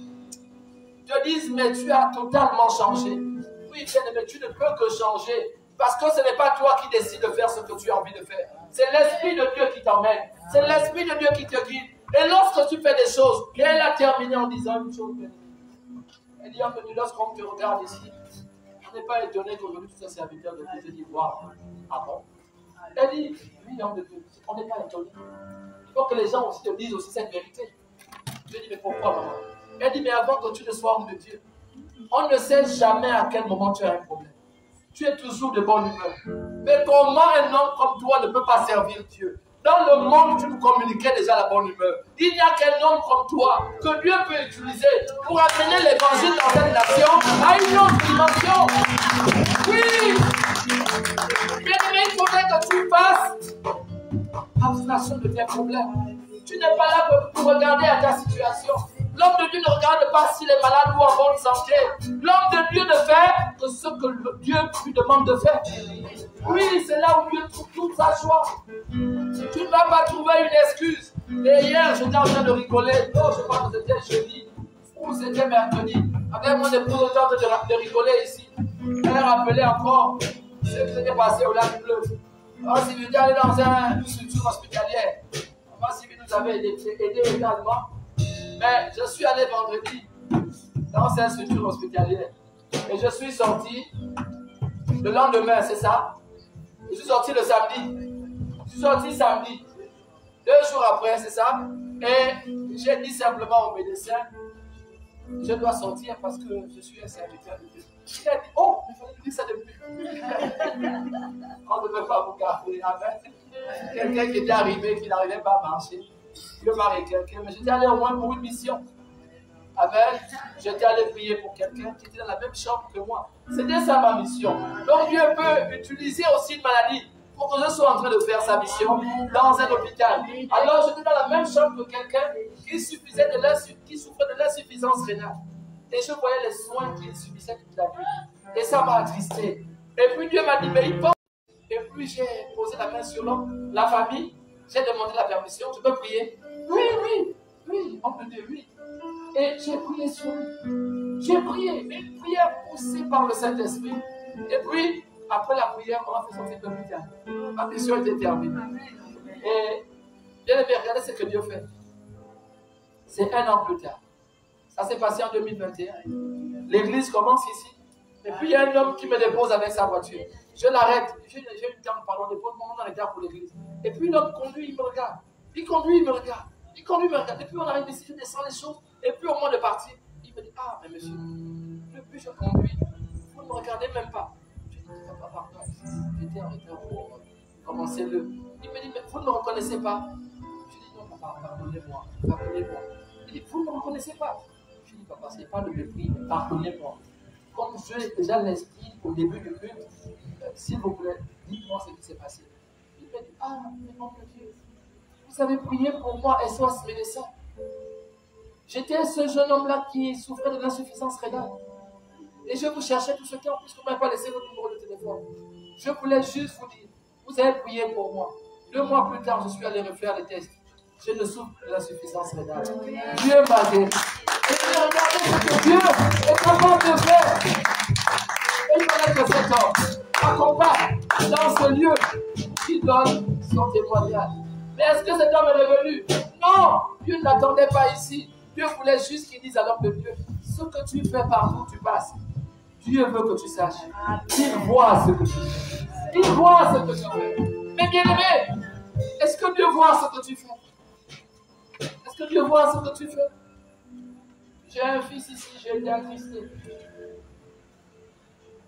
te disent, mais tu as totalement changé. Oui, bien-aimé, tu ne peux que changer. Parce que ce n'est pas toi qui décides de faire ce que tu as envie de faire. C'est l'Esprit de Dieu qui t'emmène. C'est l'Esprit de Dieu qui te guide. Et lorsque tu fais des choses, et elle a terminé en disant une chose. Elle dit, lorsqu'on te regarde ici, on n'est pas étonné qu'aujourd'hui tu sois serviteur de Dieu. Je dis, waouh, ah bon? Elle dit, oui, homme de Dieu, on n'est pas étonné. Il faut que les gens aussi te disent aussi cette vérité. Je dis, mais pourquoi, maman? Elle dit, mais avant que tu ne sois homme de Dieu, on ne sait jamais à quel moment tu as un problème. Tu es toujours de bonne humeur. Mais comment un homme comme toi ne peut pas servir Dieu? Dans le monde, tu nous communiquais déjà la bonne humeur. Il n'y a qu'un homme comme toi que Dieu peut utiliser pour amener l'évangile dans cette nation à une autre dimension. Oui! Bien-aimé, il faudrait que tu fasses abstraction de tes problèmes. Tu n'es pas là pour regarder à ta situation. L'homme de Dieu ne regarde pas s'il est malade ou en bonne santé. L'homme de Dieu ne fait que ce que Dieu lui demande de faire. Oui, c'est là où Dieu trouve toute sa joie. Tu ne vas pas trouver une excuse. Et hier, j'étais en train de rigoler. Oh, je pense que c'était jeudi ou c'était mercredi. Avec mon épouse, j'étais en train de rigoler ici. Elle rappelait encore ce qui s'était passé au lac bleu. Alors, si vous allez dans une structure hospitalière, moi, si vous nous avez aidé également. Mais je suis allé vendredi dans cette structure hospitalière. Et je suis sorti le lendemain, c'est ça? Je suis sorti le samedi. Je suis sorti samedi. 2 jours après, c'est ça? Et j'ai dit simplement au médecin, je dois sortir parce que je suis un serviteur de Dieu. Il a dit, oh, il fallait dire ça depuis. On ne peut pas vous garder. Amen. Quelqu'un qui était arrivé, qui n'arrivait pas à marcher. Dieu m'a quelqu'un, mais j'étais allé au moins pour une mission. Amen. J'étais allé prier pour quelqu'un qui était dans la même chambre que moi. C'était ça ma mission. Donc Dieu peut utiliser aussi une maladie pour que je sois en train de faire sa mission dans un hôpital. Alors j'étais dans la même chambre que quelqu'un qui souffrait de l'insuffisance rénale. Et je voyais les soins qu'il subissait toute la nuit. Et ça m'a attristé. Et puis Dieu m'a dit, mais il pense. Et puis j'ai posé la main sur l'homme, la famille. J'ai demandé la permission, je peux prier? Oui, on peut dire oui. Et j'ai prié sur lui. J'ai prié, une prière poussée par le Saint-Esprit. Et puis, après la prière, on a fait sortir de l'hôpital. Ma mission était terminée. Et bien aimé, regardez ce que Dieu fait. C'est 1 an plus tard. Ça s'est passé en 2021. L'église commence ici. Et puis il y a un homme qui me dépose avec sa voiture. Je l'arrête. J'ai une tente, pardon, dépose mon nom dans les gars pour l'église. Et puis l'homme conduit, il me regarde. Il conduit, il me regarde. Il conduit, me regarde. Et puis on arrive ici, je descends les choses. Et puis au moment de partir, il me dit, ah, mais monsieur, depuis je conduis, vous ne me regardez même pas. Je dis, papa, pardon, j'étais en retard pour commencer le. Il me dit, mais vous ne me reconnaissez pas. Je dis, non, papa, pardonnez-moi, pardonnez-moi. Il dit, vous ne me reconnaissez pas. Je dis, papa, ce n'est pas le mépris, mais pardonnez-moi. Comme j'ai déjà l'esprit au début du culte, s'il vous plaît, dites-moi ce qui s'est passé. Il me dit, ah, mais mon Dieu, vous avez prié pour moi, SOS Médecin. J'étais ce jeune homme-là qui souffrait de l'insuffisance rénale. Et je vous cherchais tout ce temps, puisque vous ne m'avez pas laissé votre numéro de téléphone. Je voulais juste vous dire, vous avez prié pour moi. 2 mois plus tard, je suis allé refaire les tests. Je ne souffre de l'insuffisance rénale. Dieu m'a guéri. Et puis regardez ce que Dieu est capable de faire. Et il fallait que cet homme accompagne dans ce lieu qui donne son témoignage. Mais est-ce que cet homme est revenu? Non, Dieu ne l'attendait pas ici. Dieu voulait juste qu'il dise à l'homme de Dieu, ce que tu fais partout où tu passes, Dieu veut que tu saches. Il voit ce que tu fais. Il voit ce que tu fais. Mais bien aimé, est-ce que Dieu voit ce que tu fais? Est-ce que Dieu voit ce que tu fais? J'ai un fils ici, j'ai été attristé.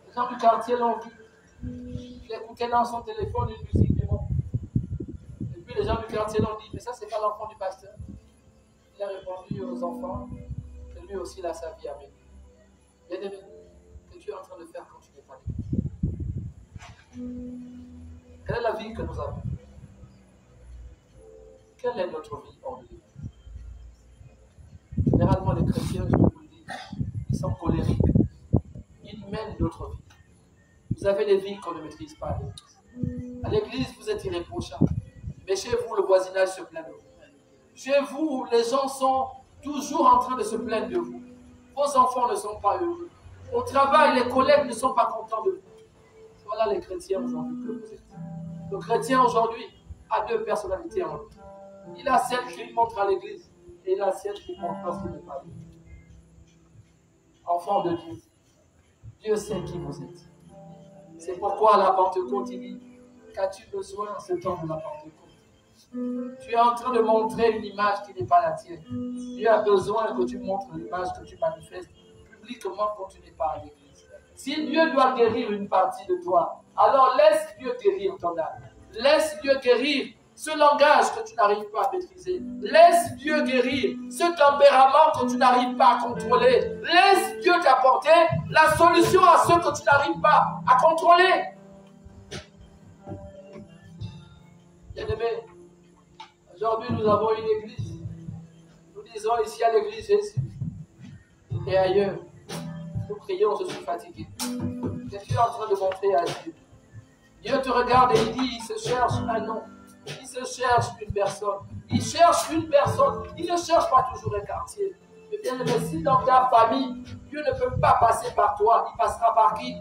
Les gens du quartier l'ont vu. J'ai écouté dans son téléphone une musique du monde. Et puis les gens du quartier l'ont dit, mais ça, c'est pas l'enfant du pasteur. Il a répondu aux enfants que lui aussi, il a sa vie à mener. Bien aimé, que tu es en train de faire quand tu n'es pas né. Quelle est la vie que nous avons? Quelle est notre vie hors de l'Église? Généralement, les chrétiens, je vous le dis, ils sont colériques. Ils mènent d'autres vies. Vous avez des vies qu'on ne maîtrise pas à l'église. À l'église, vous êtes irréprochable. Mais chez vous, le voisinage se plaint de vous. Chez vous, les gens sont toujours en train de se plaindre de vous. Vos enfants ne sont pas heureux. Au travail, les collègues ne sont pas contents de vous. Voilà les chrétiens aujourd'hui que vous êtes. Le chrétien aujourd'hui a 2 personnalités en lui. Il a celle qu'il montre à l'église et il a celle qu'il montre lorsqu'il n'est pas l'église. Enfant de Dieu, Dieu sait qui vous êtes. C'est pourquoi à la Pentecôte, il dit, qu'as-tu besoin en ce temps de la Pentecôte? Tu es en train de montrer une image qui n'est pas la tienne. Dieu a besoin que tu montres l'image que tu manifestes publiquement quand tu n'es pas à l'église. Si Dieu doit guérir une partie de toi, alors laisse Dieu guérir ton âme. Laisse Dieu guérir ce langage que tu n'arrives pas à maîtriser. Laisse Dieu guérir ce tempérament que tu n'arrives pas à contrôler. Laisse Dieu t'apporter la solution à ce que tu n'arrives pas à contrôler. Bien-aimés, aujourd'hui nous avons une église. Nous disons ici à l'église Jésus. Et ailleurs, nous prions, je suis fatigué. Qu'est-ce que tu es en train de montrer à Dieu? Dieu te regarde et il dit, il se cherche un nom. Il se cherche une personne. Il cherche une personne. Il ne cherche pas toujours un quartier. Mais bien aimé, si dans ta famille, Dieu ne peut pas passer par toi, il passera par qui?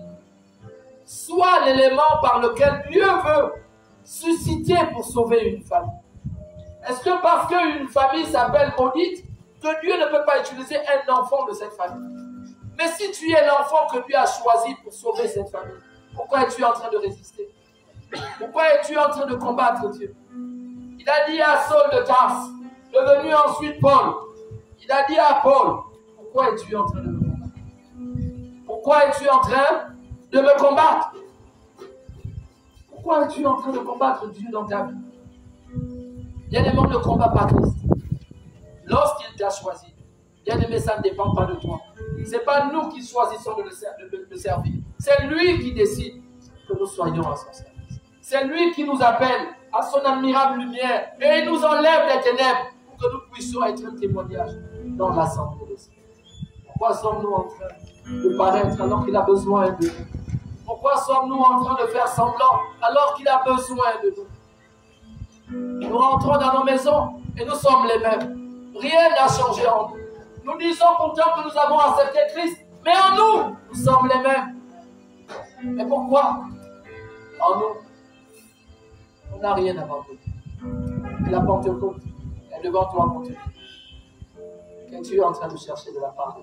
Soit l'élément par lequel Dieu veut susciter pour sauver une famille. Est-ce que parce qu'une famille s'appelle maudite, que Dieu ne peut pas utiliser un enfant de cette famille? Mais si tu es l'enfant que Dieu a choisi pour sauver cette famille, pourquoi es-tu en train de résister? Pourquoi es-tu en train de combattre Dieu? Il a dit à Saul de Tarse, devenu ensuite Paul, il a dit à Paul, pourquoi es-tu en train de me combattre? Pourquoi es-tu en train de me combattre? Pourquoi es-tu en train de combattre Dieu dans ta vie? Bien-aimé, ne combat pas Christ. Lorsqu'il t'a choisi, bien-aimé, ça ne dépend pas de toi. Ce n'est pas nous qui choisissons de le servir. C'est lui qui décide que nous soyons à son service. C'est lui qui nous appelle à son admirable lumière et il nous enlève les ténèbres pour que nous puissions être un témoignage dans l'assemblée de Dieu. Pourquoi sommes-nous en train de paraître alors qu'il a besoin de nous? Pourquoi sommes-nous en train de faire semblant alors qu'il a besoin de nous? Nous rentrons dans nos maisons et nous sommes les mêmes. Rien n'a changé en nous. Nous disons pourtant que nous avons accepté Christ, mais en nous, nous sommes les mêmes. Mais pourquoi? En nous, on n'a rien abandonné. Et la Pentecôte est devant toi pour te dire que tu es en train de chercher de la part de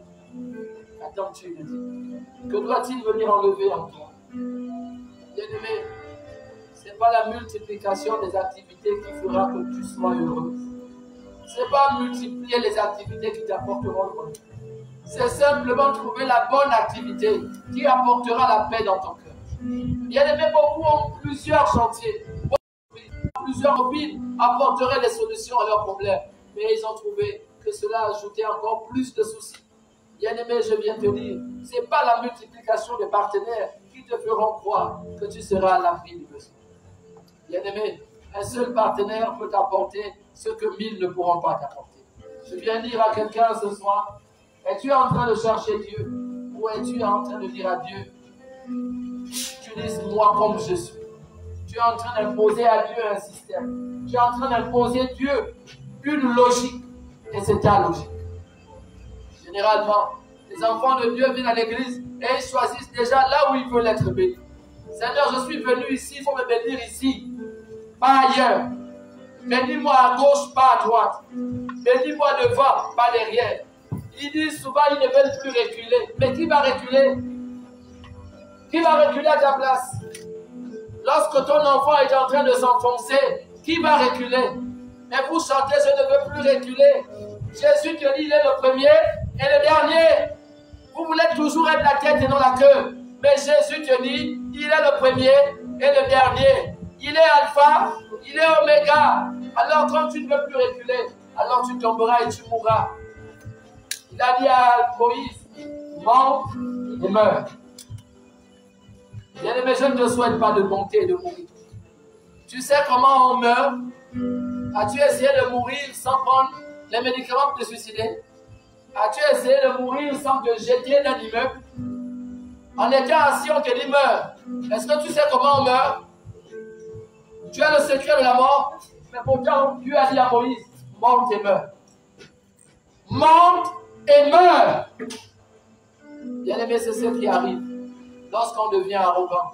Dieu. Attends-tu de Dieu? Que doit-il venir enlever en toi? Bien-aimé, ce n'est pas la multiplication des activités qui fera que tu sois heureux. Ce n'est pas multiplier les activités qui t'apporteront le bonheur. C'est simplement trouver la bonne activité qui apportera la paix dans ton cœur. Bien-aimés, beaucoup ont plusieurs chantiers, plusieurs hobbies apporteraient des solutions à leurs problèmes. Mais ils ont trouvé que cela ajoutait encore plus de soucis. Bien-aimé, je viens te dire, ce n'est pas la multiplication des partenaires qui te feront croire que tu seras à l'abri du besoin. Bien-aimé, un seul partenaire peut t'apporter ce que 1000 ne pourront pas t'apporter. Je viens dire à quelqu'un ce soir, es-tu en train de chercher Dieu ou es-tu en train de dire à Dieu, utilise-moi comme je suis. Tu es en train d'imposer à Dieu un système. Tu es en train d'imposer à Dieu une logique. Et c'est ta logique. Généralement, les enfants de Dieu viennent à l'église et ils choisissent déjà là où ils veulent être bénis. Seigneur, je suis venu ici, il faut me bénir ici, pas ailleurs. Bénis-moi à gauche, pas à droite. Bénis-moi devant, pas derrière. Ils disent souvent ils ne veulent plus reculer. Mais qui va reculer? Qui va reculer à ta place? Lorsque ton enfant est en train de s'enfoncer, qui va reculer? Mais vous chantez, je ne veux plus reculer. Jésus te dit, il est le premier et le dernier. Vous voulez toujours être la tête et non la queue. Mais Jésus te dit, il est le premier et le dernier. Il est alpha, il est oméga. Alors quand tu ne veux plus reculer, alors tu tomberas et tu mourras. Il a dit à Moïse, monte et meurs. Bien-aimé, je ne te souhaite pas de monter et de mourir. Tu sais comment on meurt? As-tu essayé de mourir sans prendre les médicaments pour te suicider? As-tu essayé de mourir sans te jeter d'un immeuble? En étant assis, on te dit meurs. Est-ce que tu sais comment on meurt? Tu as le secret de la mort, mais pourtant Dieu a dit à Moïse, monte et meurs. Monte et meurs. Bien-aimé, c'est ce qui arrive lorsqu'on devient arrogant,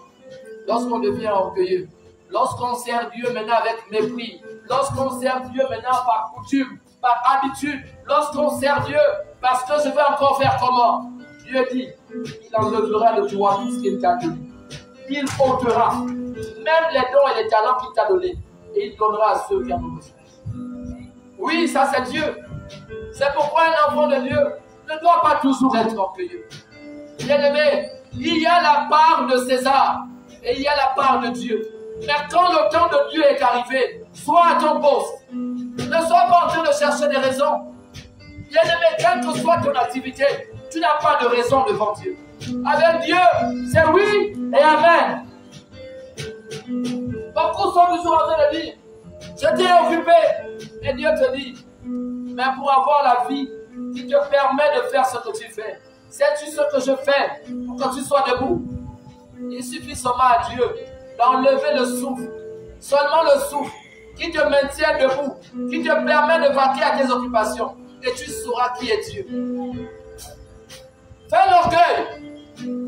lorsqu'on devient orgueilleux, lorsqu'on sert Dieu maintenant avec mépris, lorsqu'on sert Dieu maintenant par coutume, par habitude, lorsqu'on sert Dieu parce que je veux encore faire comment? Dieu dit, il enlèvera de toi tout ce qu'il t'a donné. Il ôtera même les dons et les talents qu'il t'a donnés et il donnera à ceux qui en ont besoin. Oui, ça c'est Dieu. C'est pourquoi un enfant de Dieu ne doit pas toujours être orgueilleux. Bien-aimé, il y a la part de César et il y a la part de Dieu. Mais quand le temps de Dieu est arrivé, sois à ton poste. Ne sois pas en train de chercher des raisons. Bien-aimé, quelle que soit ton activité, tu n'as pas de raison devant Dieu. Avec Dieu, c'est oui et amen. Beaucoup sont toujours en train de dire, je t'ai occupé. Et Dieu te dit, mais pour avoir la vie qui te permet de faire ce que tu fais, sais-tu ce que je fais pour que tu sois debout? Il suffit seulement à Dieu d'enlever le souffle, seulement le souffle qui te maintient debout, qui te permet de vaquer à tes occupations, et tu sauras qui est Dieu. Fais l'orgueil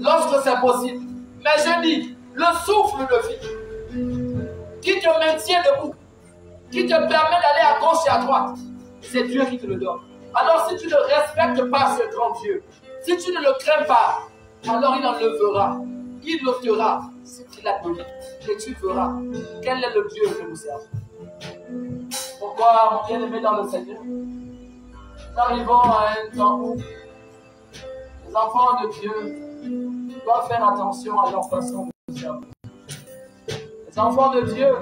lorsque c'est possible, mais je dis, le souffle de vie qui te maintient debout, qui te permet d'aller à gauche et à droite, c'est Dieu qui te le donne. Alors si tu ne respectes pas ce grand Dieu, si tu ne le crains pas, alors il enlèvera, il ôtera ce qu'il a donné. Et tu verras quel est le Dieu que nous servons. Pourquoi, mon bien-aimé dans le Seigneur, nous arrivons à un temps où les enfants de Dieu doivent faire attention à leur façon de servir. Les enfants de Dieu,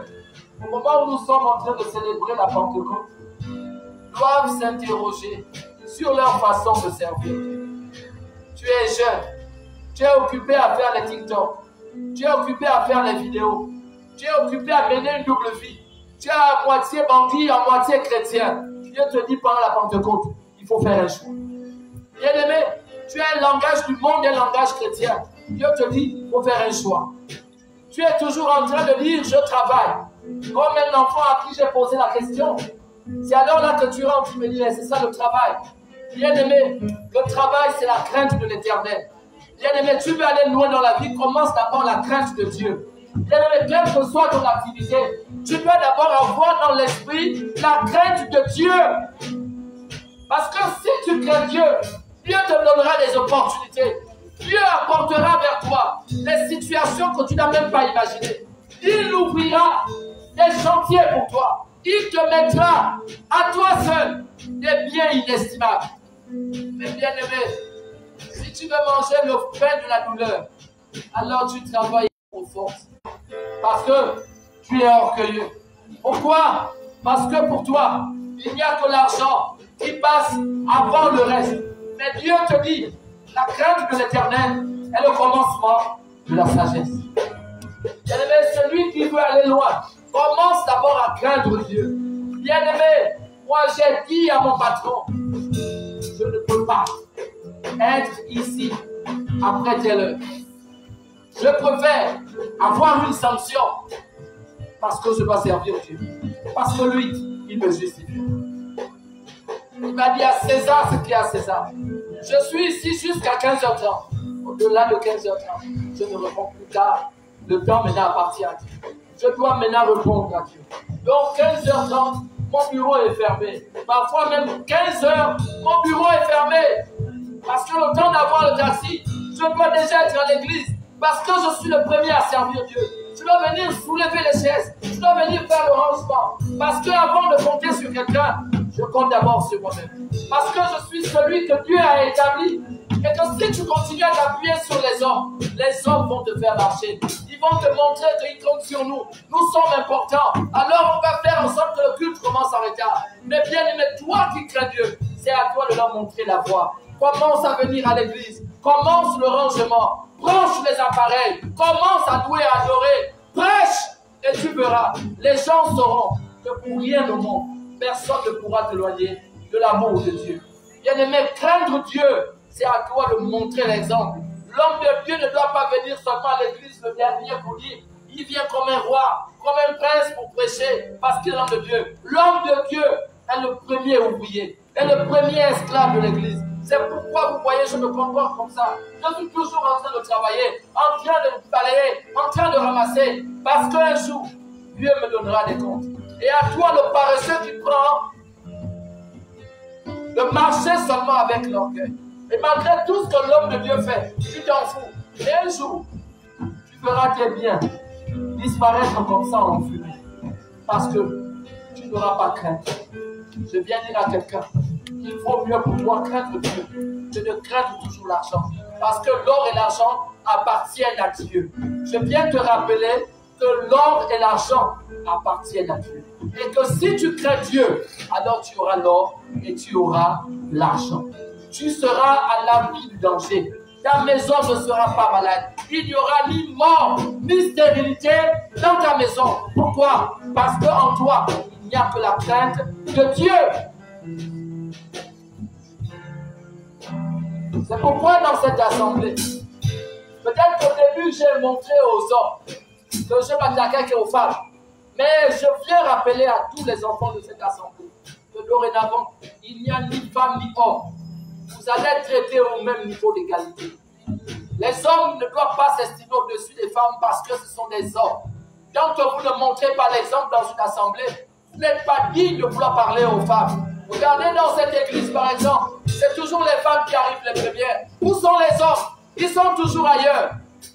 au moment où nous sommes en train de célébrer la Pentecôte, doivent s'interroger sur leur façon de servir. Tu es jeune, tu es occupé à faire les TikTok, tu es occupé à faire les vidéos, tu es occupé à mener une double vie, tu es à moitié bandit, à moitié chrétien. Dieu te dit pendant la Pentecôte, il faut faire un choix. Bien-aimé, tu as un langage du monde et un langage chrétien. Dieu te dit, il faut faire un choix. Tu es toujours en train de dire, je travaille. Comme un enfant à qui j'ai posé la question. C'est alors là que tu rentres, tu me dis, c'est ça le travail. Bien-aimé, le travail, c'est la crainte de l'éternel. Bien-aimé, tu veux aller loin dans la vie, commence d'abord la crainte de Dieu. Bien-aimé, quelle que soit ton activité, tu dois d'abord avoir dans l'esprit la crainte de Dieu. Parce que si tu crains Dieu, Dieu te donnera des opportunités. Dieu apportera vers toi des situations que tu n'as même pas imaginées. Il ouvrira des chantiers pour toi. il te mettra à toi seul des biens inestimables. Mais bien aimé, si tu veux manger le pain de la douleur, alors tu travailles pour force. Parce que tu es orgueilleux. Pourquoi? Parce que pour toi, il n'y a que l'argent qui passe avant le reste. Mais Dieu te dit, la crainte de l'Éternel est le commencement de la sagesse. Bien-aimé, celui qui veut aller loin, commence d'abord à craindre Dieu. Bien-aimé, moi j'ai dit à mon patron, je ne peux pas être ici après telle heure. Je préfère avoir une sanction parce que je dois servir Dieu. Parce que lui, il me justifie. Il m'a dit à César ce qui est à César. Je suis ici jusqu'à 15h30. Au-delà de 15h30, je ne réponds plus tard. Le temps maintenant appartient à Dieu. Je dois maintenant répondre à Dieu. Donc 15h30, mon bureau est fermé. Parfois même 15h, mon bureau est fermé. Parce que le temps d'avoir le taxi, je dois déjà être à l'église. Parce que je suis le premier à servir Dieu. Je dois venir soulever les chaises. Je dois venir faire le rangement. Parce qu'avant de compter sur quelqu'un, je compte d'abord sur moi-même. Parce que je suis celui que Dieu a établi. Et que si tu continues à t'appuyer sur les hommes vont te faire marcher. Ils vont te montrer qu'ils comptent sur nous. Nous sommes importants. Alors on va faire en sorte que le culte commence en retard. Mais bien aimé, toi qui crains Dieu, c'est à toi de leur montrer la voie. Commence à venir à l'église. Commence le rangement. Branche les appareils. Commence à louer, à adorer. Prêche et tu verras. Les gens sauront que pour rien au monde, personne ne pourra t'éloigner de l'amour de Dieu. Bien-aimé, craindre Dieu, c'est à toi de montrer l'exemple. L'homme de Dieu ne doit pas venir seulement à l'église le dernier pour dire, il vient comme un roi, comme un prince pour prêcher, parce qu'il est l'homme de Dieu. L'homme de Dieu est le premier ouvrier, est le premier esclave de l'église. C'est pourquoi vous voyez, je me comporte comme ça. Je suis toujours en train de travailler, en train de balayer, en train de ramasser, parce qu'un jour, Dieu me donnera des comptes. Et à toi, le paresseux qui prend de marcher seulement avec l'orgueil. Et malgré tout ce que l'homme de Dieu fait, tu t'en fous. Et un jour, tu verras tes biens disparaître comme ça en fumée. Parce que tu n'auras pas crainte. Je viens dire à quelqu'un, il vaut mieux pour toi craindre Dieu que de craindre toujours l'argent. Parce que l'or et l'argent appartiennent à Dieu. Je viens te rappeler que l'or et l'argent appartiennent à Dieu. Et que si tu crains Dieu, alors tu auras l'or et tu auras l'argent. Tu seras à l'abri du danger. Ta maison ne sera pas malade. Il n'y aura ni mort, ni stérilité dans ta maison. Pourquoi? Parce qu'en toi, il n'y a que la crainte de Dieu. C'est pourquoi dans cette assemblée, peut-être qu'au début, j'ai montré aux hommes que je m'attaquais qu'aux femmes. Mais je viens rappeler à tous les enfants de cette assemblée que dorénavant, il n'y a ni femme ni homme. Vous allez être traités au même niveau d'égalité. Les hommes ne doivent pas s'estimer au-dessus des femmes parce que ce sont des hommes. Quand vous ne montrez pas l'exemple dans une assemblée, vous n'êtes pas digne de vouloir parler aux femmes. Regardez dans cette église par exemple, c'est toujours les femmes qui arrivent les premières. Où sont les hommes? Ils sont toujours ailleurs.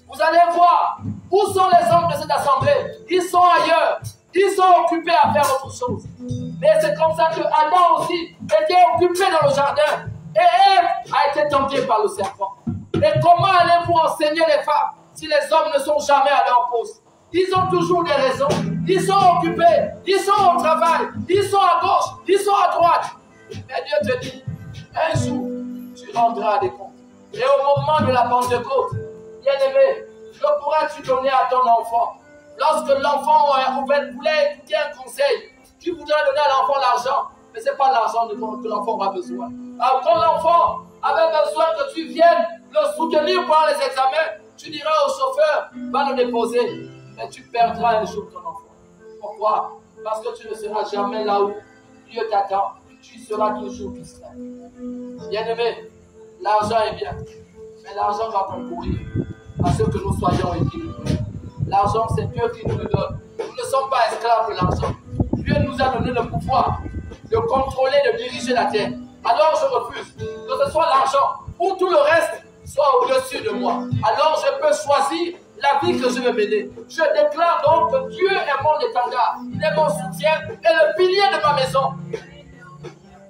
Vous allez voir, où sont les hommes de cette assemblée? Ils sont ailleurs. Ils sont occupés à faire autre chose. Mais c'est comme ça que Adam aussi était occupé dans le jardin. Et Ève a été tentée par le serpent. Et comment allez-vous enseigner les femmes si les hommes ne sont jamais à leur poste? Ils ont toujours des raisons. Ils sont occupés. Ils sont au travail. Ils sont à gauche. Ils sont à droite. Mais Dieu te dit, un jour, tu rendras des comptes. Et au moment de la Pentecôte, bien-aimé, que pourras-tu donner à ton enfant? Lorsque l'enfant voulait écouter un conseil, tu voudrais donner à l'enfant l'argent, mais ce n'est pas l'argent que l'enfant aura besoin. Alors quand l'enfant avait besoin que tu viennes le soutenir pendant les examens, tu diras au chauffeur, va le déposer, mais tu perdras un jour ton enfant. Pourquoi? Parce que tu ne seras jamais là où Dieu t'attend, tu seras toujours distrait. Bien-aimé, l'argent est bien, mais l'argent va concourir à ce que nous soyons équilibrés. L'argent, c'est Dieu qui nous le donne. Nous ne sommes pas esclaves de l'argent. Dieu nous a donné le pouvoir de contrôler, de diriger la terre. Alors je refuse que ce soit l'argent ou tout le reste soit au-dessus de moi. Alors je peux choisir la vie que je veux mener. Je déclare donc que Dieu est mon étendard, il est mon soutien et le pilier de ma maison.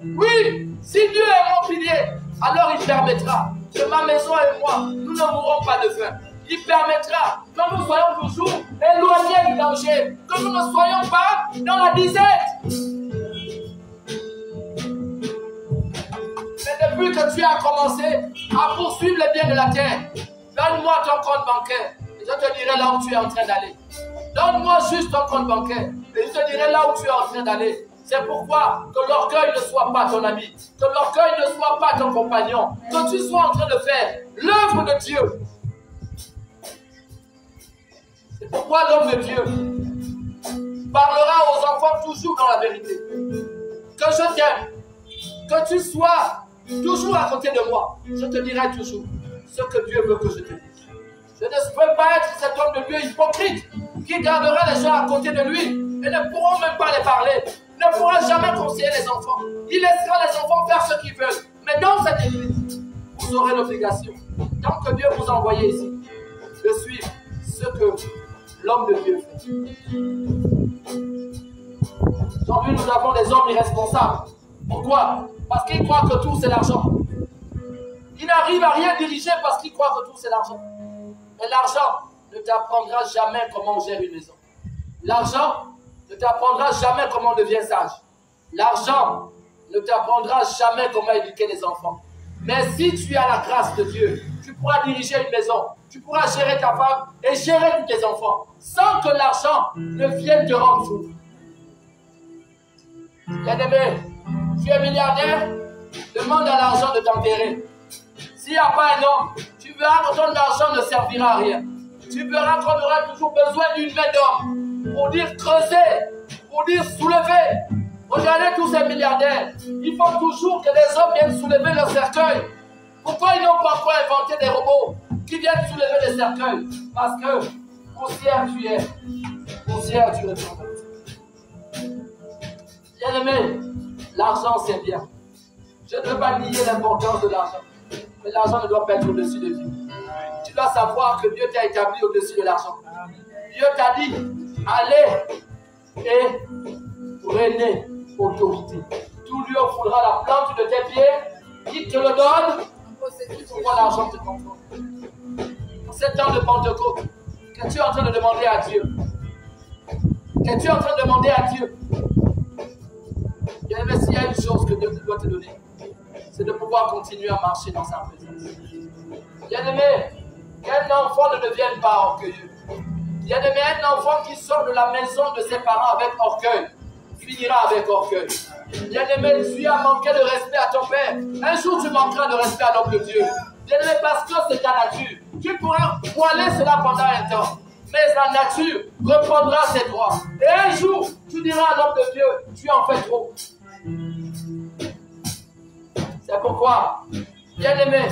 Oui, si Dieu est mon pilier, alors il permettra que ma maison et moi, nous ne mourrons pas de faim. Il permettra que nous soyons toujours éloignés du danger, que nous ne soyons pas dans la disette. Mais depuis que tu as commencé à poursuivre les biens de la terre, donne-moi ton compte bancaire et je te dirai là où tu es en train d'aller. Donne-moi juste ton compte bancaire et je te dirai là où tu es en train d'aller. C'est pourquoi que l'orgueil ne soit pas ton ami, que l'orgueil ne soit pas ton compagnon, que tu sois en train de faire l'œuvre de Dieu. C'est pourquoi l'homme de Dieu parlera aux enfants toujours dans la vérité. Que je t'aime, que tu sois toujours à côté de moi. Je te dirai toujours ce que Dieu veut que je te dise. Je ne peux pas être cet homme de Dieu hypocrite qui gardera les gens à côté de lui et ne pourront même pas les parler, ne pourra jamais conseiller les enfants. Il laissera les enfants faire ce qu'ils veulent. Mais dans cette église, vous aurez l'obligation, tant que Dieu vous a envoyé ici, de suivre ce que l'homme de Dieu fait. Aujourd'hui, nous avons des hommes irresponsables. Pourquoi? Parce qu'ils croient que tout c'est l'argent. Ils n'arrivent à rien diriger parce qu'ils croient que tout c'est l'argent. Mais l'argent ne t'apprendra jamais comment on gère une maison. L'argent ne t'apprendra jamais comment on devient sage. L'argent ne t'apprendra jamais comment éduquer les enfants. Mais si tu as la grâce de Dieu, tu pourras diriger une maison, tu pourras gérer ta femme et gérer tous tes enfants, sans que l'argent ne vienne te rendre fou. Bien-aimé, tu es milliardaire, demande à l'argent de t'enterrer. S'il n'y a pas un homme, tu verras que ton argent ne servira à rien. Tu verras qu'on aura toujours besoin d'une main d'homme pour dire creuser, pour dire soulever. Regardez tous ces milliardaires. Il faut toujours que les hommes viennent soulever leur cercueil. Pourquoi ils n'ont pas encore inventé des robots qui viennent soulever les cercueils? Parce que poussière tu es, poussière tu retournes. Bien aimé, l'argent c'est bien. Je ne veux pas nier l'importance de l'argent. Mais l'argent ne doit pas être au-dessus de Dieu. Tu dois savoir que Dieu t'a établi au-dessus de l'argent. Dieu t'a dit, allez et prenez autorité. Tout lui foulera la plante de tes pieds, il te le donne. Pourquoi l'argent te contrôle? En ce temps de Pentecôte, que tu es en train de demander à Dieu? Que tu es en train de demander à Dieu? Bien aimé, s'il y a une chose que Dieu doit te donner, c'est de pouvoir continuer à marcher dans sa présence. Bien aimé, qu'un enfant ne devienne pas orgueilleux. Bien aimé, un enfant qui sort de la maison de ses parents avec orgueil, finira avec orgueil. Bien aimé, tu as manqué de respect à ton père. Un jour, tu manqueras de respect à l'homme de Dieu. Bien aimé, parce que c'est ta nature. Tu pourras voiler cela pendant un temps. Mais la nature reprendra ses droits. Et un jour, tu diras à l'homme de Dieu, tu en fais trop. C'est pourquoi, bien aimé,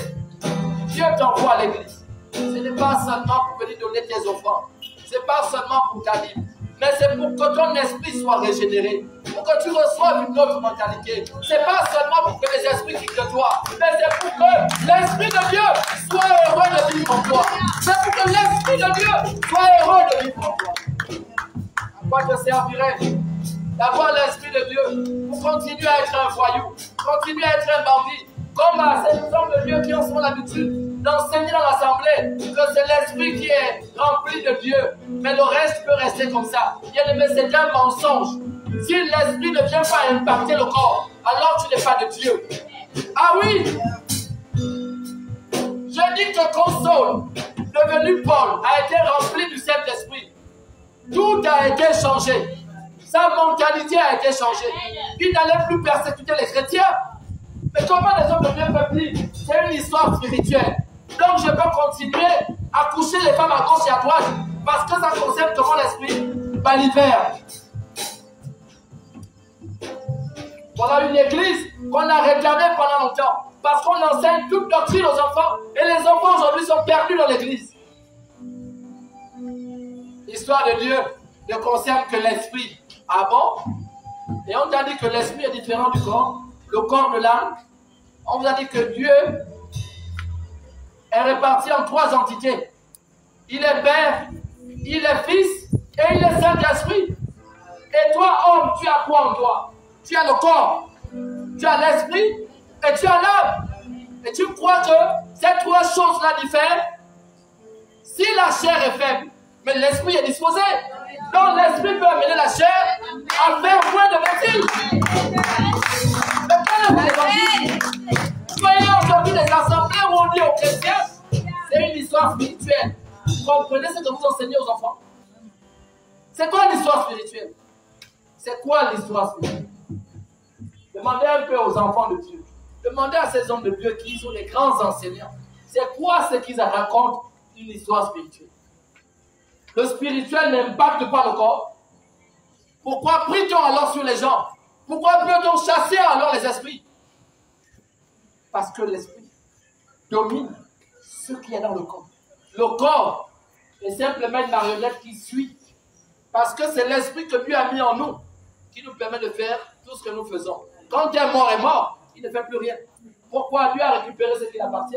Dieu t'envoie à l'église. Ce n'est pas seulement pour venir donner tes offrandes. Ce n'est pas seulement pour ta vie. Mais c'est pour que ton esprit soit régénéré. Pour que tu reçoives une autre mentalité. Ce n'est pas seulement pour que les esprits quittent de toi. Mais c'est pour que l'Esprit de Dieu soit heureux de vivre en toi. C'est pour que l'Esprit de Dieu soit heureux de vivre en toi. À quoi te servirait d'avoir l'Esprit de Dieu pour continuer à être un voyou, continuer à être un bandit, comme à ces hommes de Dieu qui en sont l'habitude d'enseigner dans l'assemblée que c'est l'Esprit qui est rempli de Dieu, mais le reste peut rester comme ça. Bien aimé, c'est un mensonge. Si l'Esprit ne vient pas impacter le corps, alors tu n'es pas de Dieu. Ah oui, je dis que quand Saul, devenu Paul, a été rempli du Saint-Esprit, tout a été changé. Sa mentalité a été changée. Il n'allait plus persécuter les chrétiens. Mais comment les hommes de Dieu peuvent dire? C'est une histoire spirituelle. Donc je peux continuer à coucher les femmes à gauche et à droite parce que ça concerne comment l'esprit balivère. Voilà une église qu'on a réclamée pendant longtemps parce qu'on enseigne toute doctrine aux enfants et les enfants aujourd'hui sont perdus dans l'église. L'histoire de Dieu ne concerne que l'esprit. Ah bon? Et on t'a dit que l'esprit est différent du corps, le corps de l'âme. On vous a dit que Dieu est réparti en 3 entités. Il est Père, il est Fils et il est Saint-Esprit. Et toi, homme, tu as quoi en toi? Tu as le corps, tu as l'esprit et tu as l'âme. Et tu crois que ces 3 choses-là diffèrent? Si la chair est faible, mais l'esprit est disposé. Donc l'esprit peut amener la chair à faire moins de bêtises. Mais quel est l'évangile? Voyez aujourd'hui des assemblées où on dit aux chrétiens, c'est une histoire spirituelle. Vous comprenez ce que vous enseignez aux enfants? C'est quoi l'histoire spirituelle? C'est quoi l'histoire spirituelle? Demandez un peu aux enfants de Dieu. Demandez à ces hommes de Dieu qui sont les grands enseignants. C'est quoi ce qu'ils racontent une histoire spirituelle? Le spirituel n'impacte pas le corps. Pourquoi prie-t-on alors sur les gens? Pourquoi peut-on chasser alors les esprits? Parce que l'esprit domine ce qui est dans le corps. Le corps est simplement une marionnette qui suit. Parce que c'est l'esprit que Dieu a mis en nous qui nous permet de faire tout ce que nous faisons. Quand un mort est mort, il ne fait plus rien. Pourquoi? Dieu a récupéré ce qui appartient.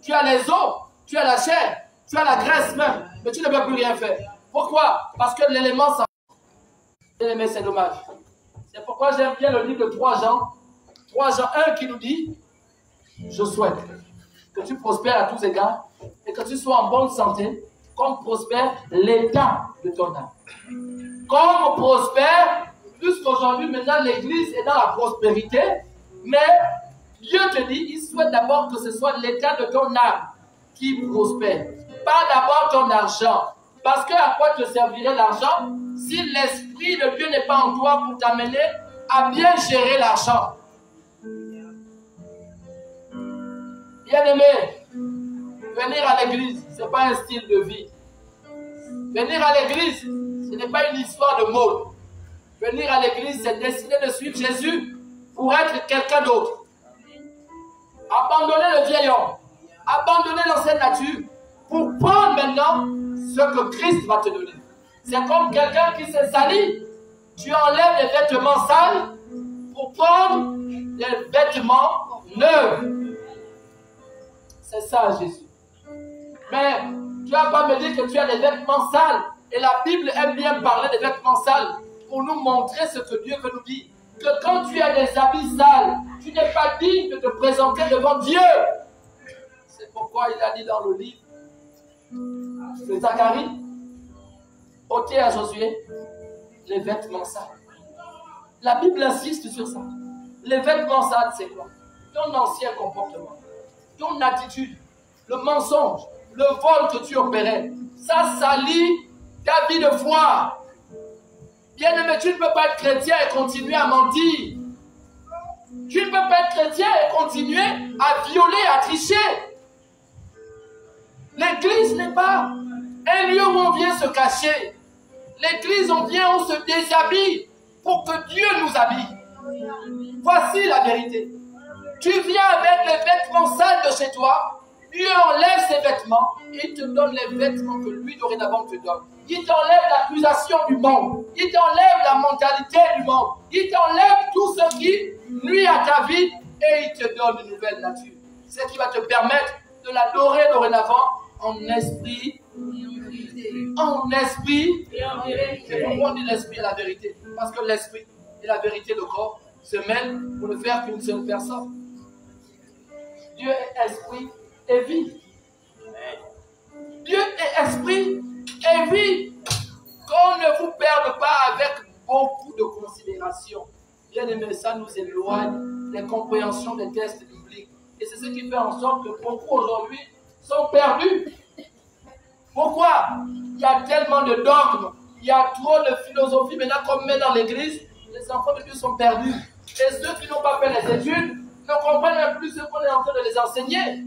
Tu as les os, tu as la chair, tu as la graisse même, mais tu ne peux plus rien faire. Pourquoi? Parce que l'élément s'en... L'élément, c'est dommage. C'est pourquoi j'aime bien le livre de 3 Jean. 3 Jean 1 qui nous dit: je souhaite que tu prospères à tous égards et que tu sois en bonne santé, comme prospère l'état de ton âme. Comme prospère, puisqu'aujourd'hui, maintenant, l'Église est dans la prospérité, mais Dieu te dit, il souhaite d'abord que ce soit l'état de ton âme qui prospère. Pas d'abord ton argent. Parce que à quoi te servirait l'argent si l'Esprit de Dieu n'est pas en toi pour t'amener à bien gérer l'argent? Bien-aimé, venir à l'église, ce n'est pas un style de vie. Venir à l'église, ce n'est pas une histoire de mode. Venir à l'église, c'est décider de suivre Jésus pour être quelqu'un d'autre. Abandonner le vieil homme, abandonner l'ancienne nature pour prendre maintenant ce que Christ va te donner. C'est comme quelqu'un qui s'est sali. Tu enlèves les vêtements sales pour prendre les vêtements neufs. C'est ça, Jésus. Mais tu vas pas me dire que tu as des vêtements sales. Et la Bible aime bien parler des vêtements sales pour nous montrer ce que Dieu veut nous dire. Que quand tu as des habits sales, tu n'es pas digne de te présenter devant Dieu. C'est pourquoi il a dit dans le livre de Zacharie, ôtez à Josué les vêtements sales. La Bible insiste sur ça. Les vêtements sales, c'est quoi? Ton ancien comportement, ton attitude, le mensonge, le vol que tu opérais, ça salit ta vie de foi. Bien-aimé, tu ne peux pas être chrétien et continuer à mentir. Tu ne peux pas être chrétien et continuer à violer, à tricher. L'église n'est pas un lieu où on vient se cacher. L'église, on vient, on se déshabille pour que Dieu nous habille. Voici la vérité. Tu viens avec les vêtements sales de chez toi, Dieu enlève ses vêtements et il te donne les vêtements que lui dorénavant te donne. Il t'enlève l'accusation du monde, il t'enlève la mentalité du monde, il t'enlève tout ce qui nuit à ta vie et il te donne une nouvelle nature. C'est ce qui va te permettre de l'adorer dorénavant en esprit. En esprit. C'est pourquoi on dit l'esprit et la vérité. Parce que l'esprit et la vérité, le corps, se mêlent pour ne faire qu'une seule personne. Dieu est esprit et vie. Dieu est esprit et vie. Qu'on ne vous perde pas avec beaucoup de considération. Bien aimé, ça nous éloigne des compréhensions des textes bibliques. Et c'est ce qui fait en sorte que beaucoup aujourd'hui sont perdus. Pourquoi? Il y a tellement de dogmes, il y a trop de philosophie maintenant qu'on met dans l'église. Les enfants de Dieu sont perdus. Et ceux qui n'ont pas fait les études ne comprennent même plus ce qu'on est en train de les enseigner.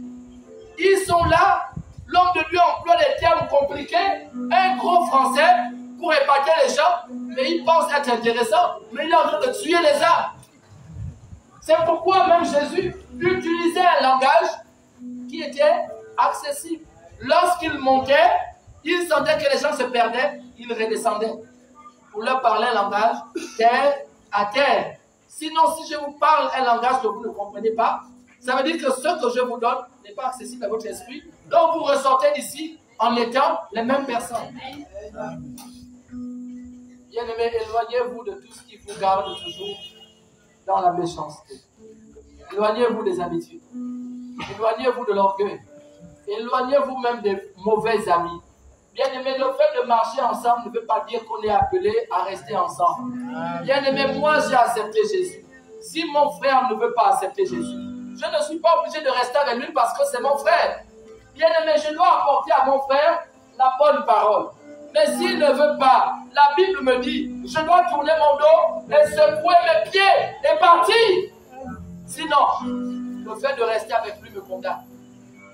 Ils sont là, l'homme de Dieu emploie des termes compliqués, un gros français pour épater les gens, mais il pense être intéressant, mais il est en train de tuer les âmes. C'est pourquoi même Jésus utilisait un langage qui était accessible. Lorsqu'il montait, il sentait que les gens se perdaient, il redescendait pour leur parler un langage terre à terre. Sinon, si je vous parle un langage que vous ne comprenez pas, Ça veut dire que ce que je vous donne n'est pas accessible à votre esprit. Donc vous ressortez d'ici en étant les mêmes personnes. Bien-aimés, éloignez-vous de tout ce qui vous garde toujours dans la méchanceté. Éloignez-vous des habitudes. Éloignez-vous de l'orgueil. Éloignez-vous même des mauvais amis. Bien-aimés, le fait de marcher ensemble ne veut pas dire qu'on est appelé à rester ensemble. Bien-aimés, moi j'ai accepté Jésus. Si mon frère ne veut pas accepter Jésus, je ne suis pas obligé de rester avec lui parce que c'est mon frère. Bien-aimé, je dois apporter à mon frère la bonne parole. Mais s'il ne veut pas, la Bible me dit, je dois tourner mon dos et secouer mes pieds et partir. Sinon, le fait de rester avec lui me condamne.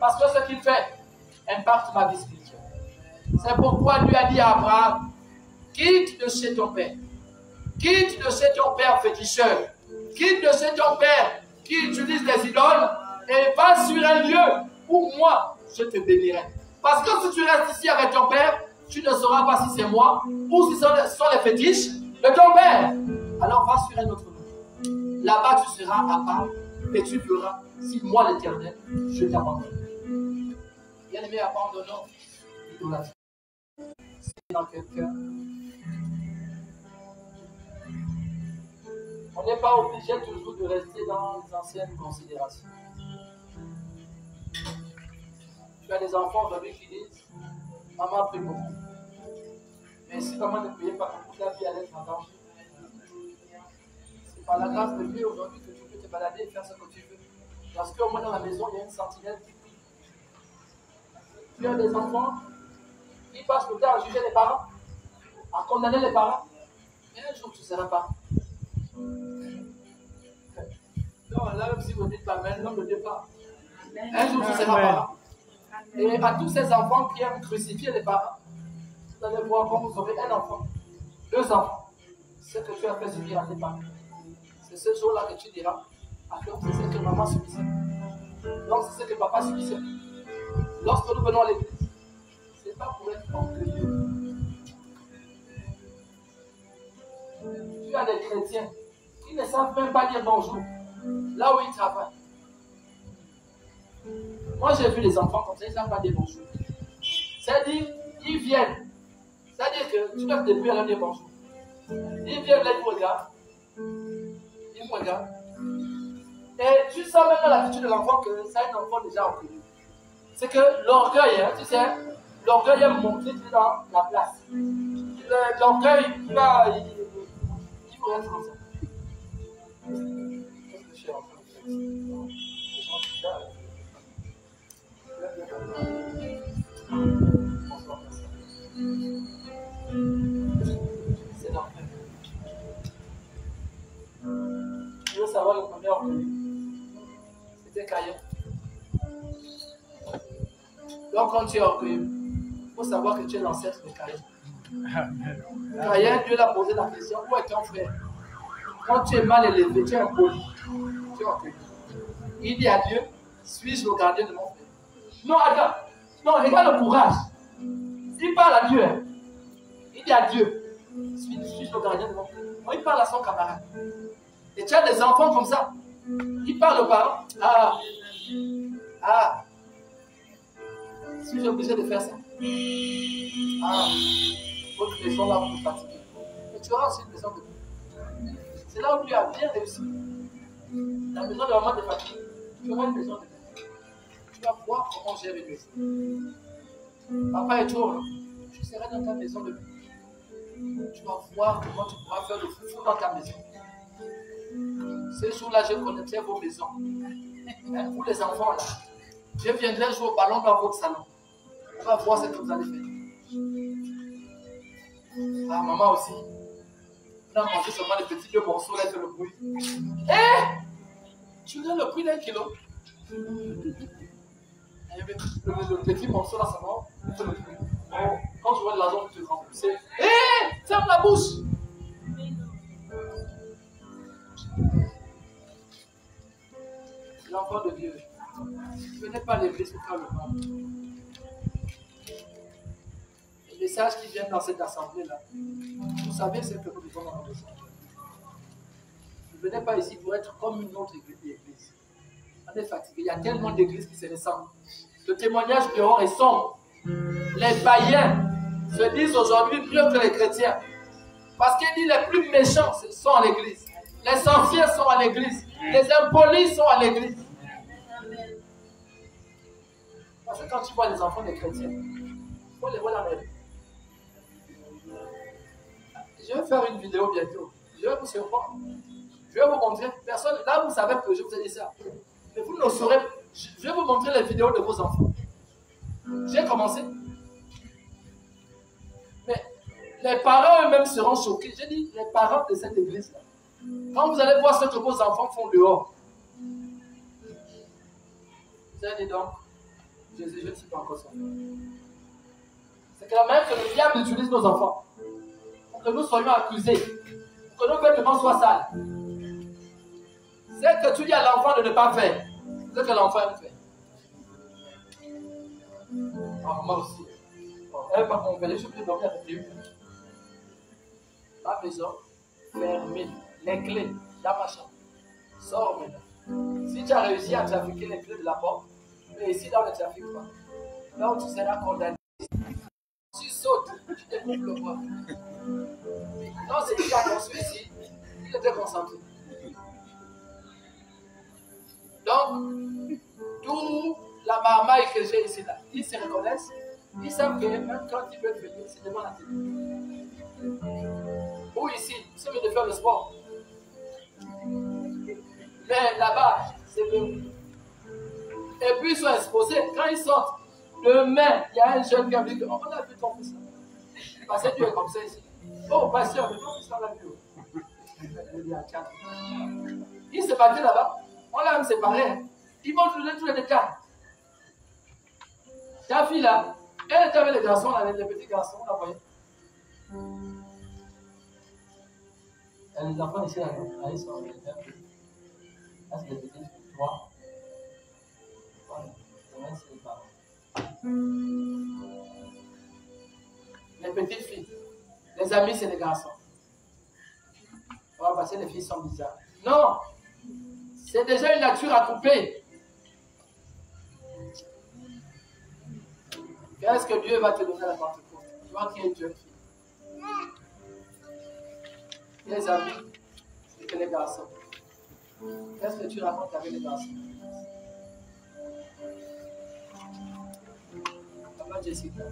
Parce que ce qu'il fait impacte ma vie spirituelle. C'est pourquoi Dieu a dit à Abraham, quitte de chez ton père. Quitte de chez ton père féticheur. Quitte de chez ton père qui utilise des idoles et va sur un lieu où moi, je te bénirai. Parce que si tu restes ici avec ton père, tu ne sauras pas si c'est moi ou si ce sont les fétiches de ton père. Alors va sur un autre lieu. Là-bas, tu seras à part et tu verras si moi, l'Éternel, je t'abandonne. Bien-aimé, abandonnons l'idolâtrie. C'est dans quelqu'un. On n'est pas obligé toujours de rester dans les anciennes considérations. Tu as des enfants aujourd'hui qui disent, maman a pris beaucoup. Mais si maman ne priait pas beaucoup, ta vie allait être en danger. C'est par la grâce de Dieu aujourd'hui que tu peux te balader et faire ce que tu veux. Parce qu'au moins dans la maison, il y a une sentinelle qui prie. Tu as des enfants qui passent le temps à juger les parents, à condamner les parents. Mais un jour, tu seras parent. Non, là, même si vous dites pas, mais non, ne dites pas. Un jour, tu seras parent. Et à tous ces enfants qui aiment crucifier les parents, vous allez voir quand vous aurez un enfant, 2 enfants, ce que tu as fait subir à tes parents. C'est ce jour-là que tu diras, ah donc c'est ce que maman subissait. Donc c'est ce que papa subissait. Lorsque nous venons à l'église, ce n'est pas pour être orgueilleux. Tu as des chrétiens qui ne savent même pas dire bonjour là où ils travaillent. Moi j'ai vu les enfants comme ça, ils ne savent pas dire bonjour. C'est-à-dire, ils viennent. C'est-à-dire que tu dois te débrouiller à leur dire bonjour. Ils viennent là, ils me regardent. Ils me regardent. Et tu sens même dans l'attitude de l'enfant que c'est un enfant déjà orgueilleux. C'est que l'orgueil, hein, tu sais, l'orgueil aime montrer que tu es dans la place. L'orgueil, il faut être comme ça. Qu'est-ce que je suis en train de faire? C'est l'enfer. Tu veux savoir le premier orgueil? C'était Caïn. Donc quand tu es orgueilleux, il faut savoir que tu es l'ancêtre de Caïn. Caïn, Dieu l'a posé la question, où est ton frère? Quand tu es mal élevé, tu es impoli, tu es orgueilleux. Il dit à Dieu, suis-je le gardien de mon frère? Non, attends. Non, regarde le courage. Il parle à Dieu. Il dit à Dieu, suis-je le gardien de mon frère? Non, il parle à son camarade. Et tu as des enfants comme ça. Ils parlent aux parents. Suis-je obligé de faire ça? Votre maison là, vous vous fatiguez. Mais tu auras aussi une maison de paix. C'est là où tu as bien réussi. La maison de maman de fatigué. Tu auras une maison de paix. Tu vas voir comment gérer une maison. Papa est toujours là. Tu seras dans ta maison de paix. Tu vas voir comment tu pourras faire le foufou dans ta maison. Ces jours-là, je connaîtrai vos maisons. Vous les enfants là, je viendrai jouer au ballon dans votre salon. On va voir ce que vous allez faire. Ah, maman aussi. On a mangé seulement les petits 2 morceaux là, fait le bruit. Tu donnes le prix d'1 kilo. Le petit morceau là, ça va. Fait le bruit. Quand tu vois de l'argent, tu te rends. C'est. Ferme la bouche. L'enfant de Dieu. Venez pas à l'église pour faire le mal. Les messages qui viennent dans cette assemblée-là, vous savez ce que nous vivons dans notre maison. Ne venez pas ici pour être comme une autre église. On est fatigué. Il y a tellement d'églises qui se ressemblent. Le témoignage dehors est sombre. Les païens se disent aujourd'hui mieux que les chrétiens. Parce qu'il dit les plus méchants sont à l'église. Les sorciers sont à l'église. Les impolis sont à l'église. Parce que quand tu vois les enfants des chrétiens, il faut les voir dans la rue. Je vais faire une vidéo bientôt. Je vais vous surprendre. Je vais vous montrer. Personne, là vous savez que je vous ai dit ça. Mais vous ne saurez. Je vais vous montrer les vidéos de vos enfants. J'ai commencé. Mais les parents eux-mêmes seront choqués. J'ai dit, les parents de cette église-là. Quand vous allez voir ce que vos enfants font dehors. Vous allez dire donc, Jésus, je ne suis pas encore sauvé. C'est quand même que le diable utilise nos enfants. Pour que nous soyons accusés. Pour que nos vêtements soient sales. C'est que tu dis à l'enfant de ne pas faire. C'est ce que l'enfant aime faire. Oh, moi aussi. Elle m'a convenu, je peux dormir avec lui. Ma maison, fermée. Les clés dans ma chambre. Sors maintenant. Si tu as réussi à trafiquer les clés de la porte, mais ici, là, on ne trafique pas. Là où tu seras condamné. Tu sautes, tu découpes le bois. Non, c'est lui qui a construit ici. Il était concentré. Donc, tout la marmaille que j'ai ici, là, ils se reconnaissent. Ils savent que même quand ils veulent venir, c'est devant la télé. Ou ici, c'est mieux de faire le sport. Mais là-bas, c'est mieux. Et puis ils sont exposés. Quand ils sortent, demain, il y a un jeune qui a dit on a vu ton fils là. Parce que Dieu est comme ça ici. Oh, pasteur, mais ton fils là, on l'a vu. Il s'est battu là-bas. On l'a même séparé. Ils vont te donner tous les détails. Ta fille là, elle était avec les garçons, là, les petits garçons, on la voyait. Les enfants ici, là, ils sont les mêmes. Là, c'est les petits, 3. Voilà, demain, c'est les parents. Les petites filles. Les amis, c'est les garçons. On va passer, les filles sont bizarres. Non! C'est déjà une nature à couper. Qu'est-ce que Dieu va te donner à la Pentecôte? Toi qui es une jeune fille. Les amis, c'est que les garçons. Qu'est-ce que tu racontes avec les garçons? Maman Jessica.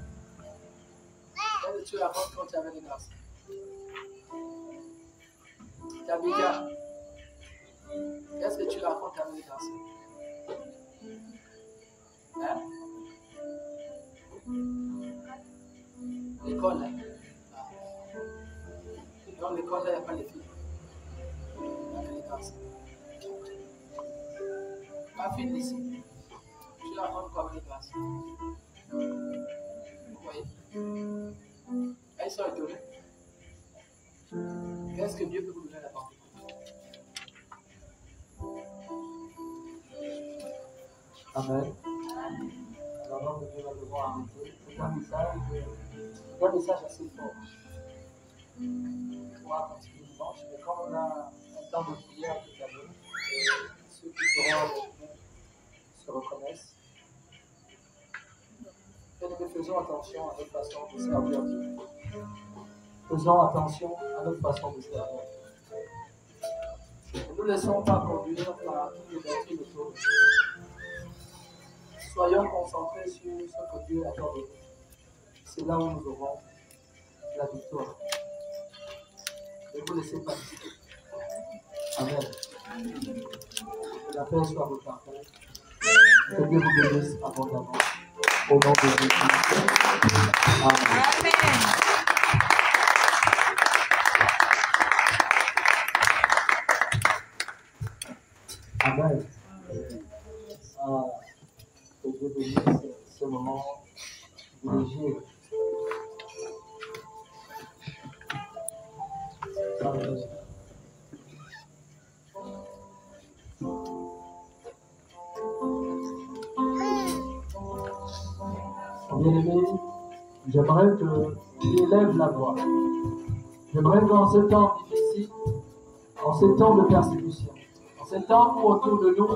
Qu'est-ce que tu racontes quand tu es avec les garçons? Tabitha. Qu'est-ce que tu racontes avec les garçons? Hein? L'école, là. Dans l'école, là, il n'y a pas les filles. Il y a les garçons. Ma fille ici, tu la rends comme les garçons. Vous voyez? Elles sont étonnées. Qu'est-ce que Dieu peut vous donner là-bas? Amen. Alors, donc, Dieu va devoir arrêter. C'est un message assez fort. On va continuer dimanche, mais quand on a un temps de prière tout à l'heure, ceux qui seront avec nous se reconnaissent. Et nous faisons attention à notre façon de servir Dieu. Faisons attention à notre façon de servir. Ne nous laissons pas conduire par toutes les doctrines autour de nous. Soyons concentrés sur ce que Dieu attend de nous. C'est là où nous aurons la victoire. Ne vous laissez pas discuter. Amen. Que la paix soit votre partage. Que Dieu vous bénisse abondamment. Au nom de Jésus. Amen. Amen. Que Dieu bénisse ce moment privilégié. Amen. Bien-aimé, j'aimerais que tu élèves la voix. J'aimerais qu'en ces temps difficiles, en ces temps de persécution, en ces temps où autour de nous,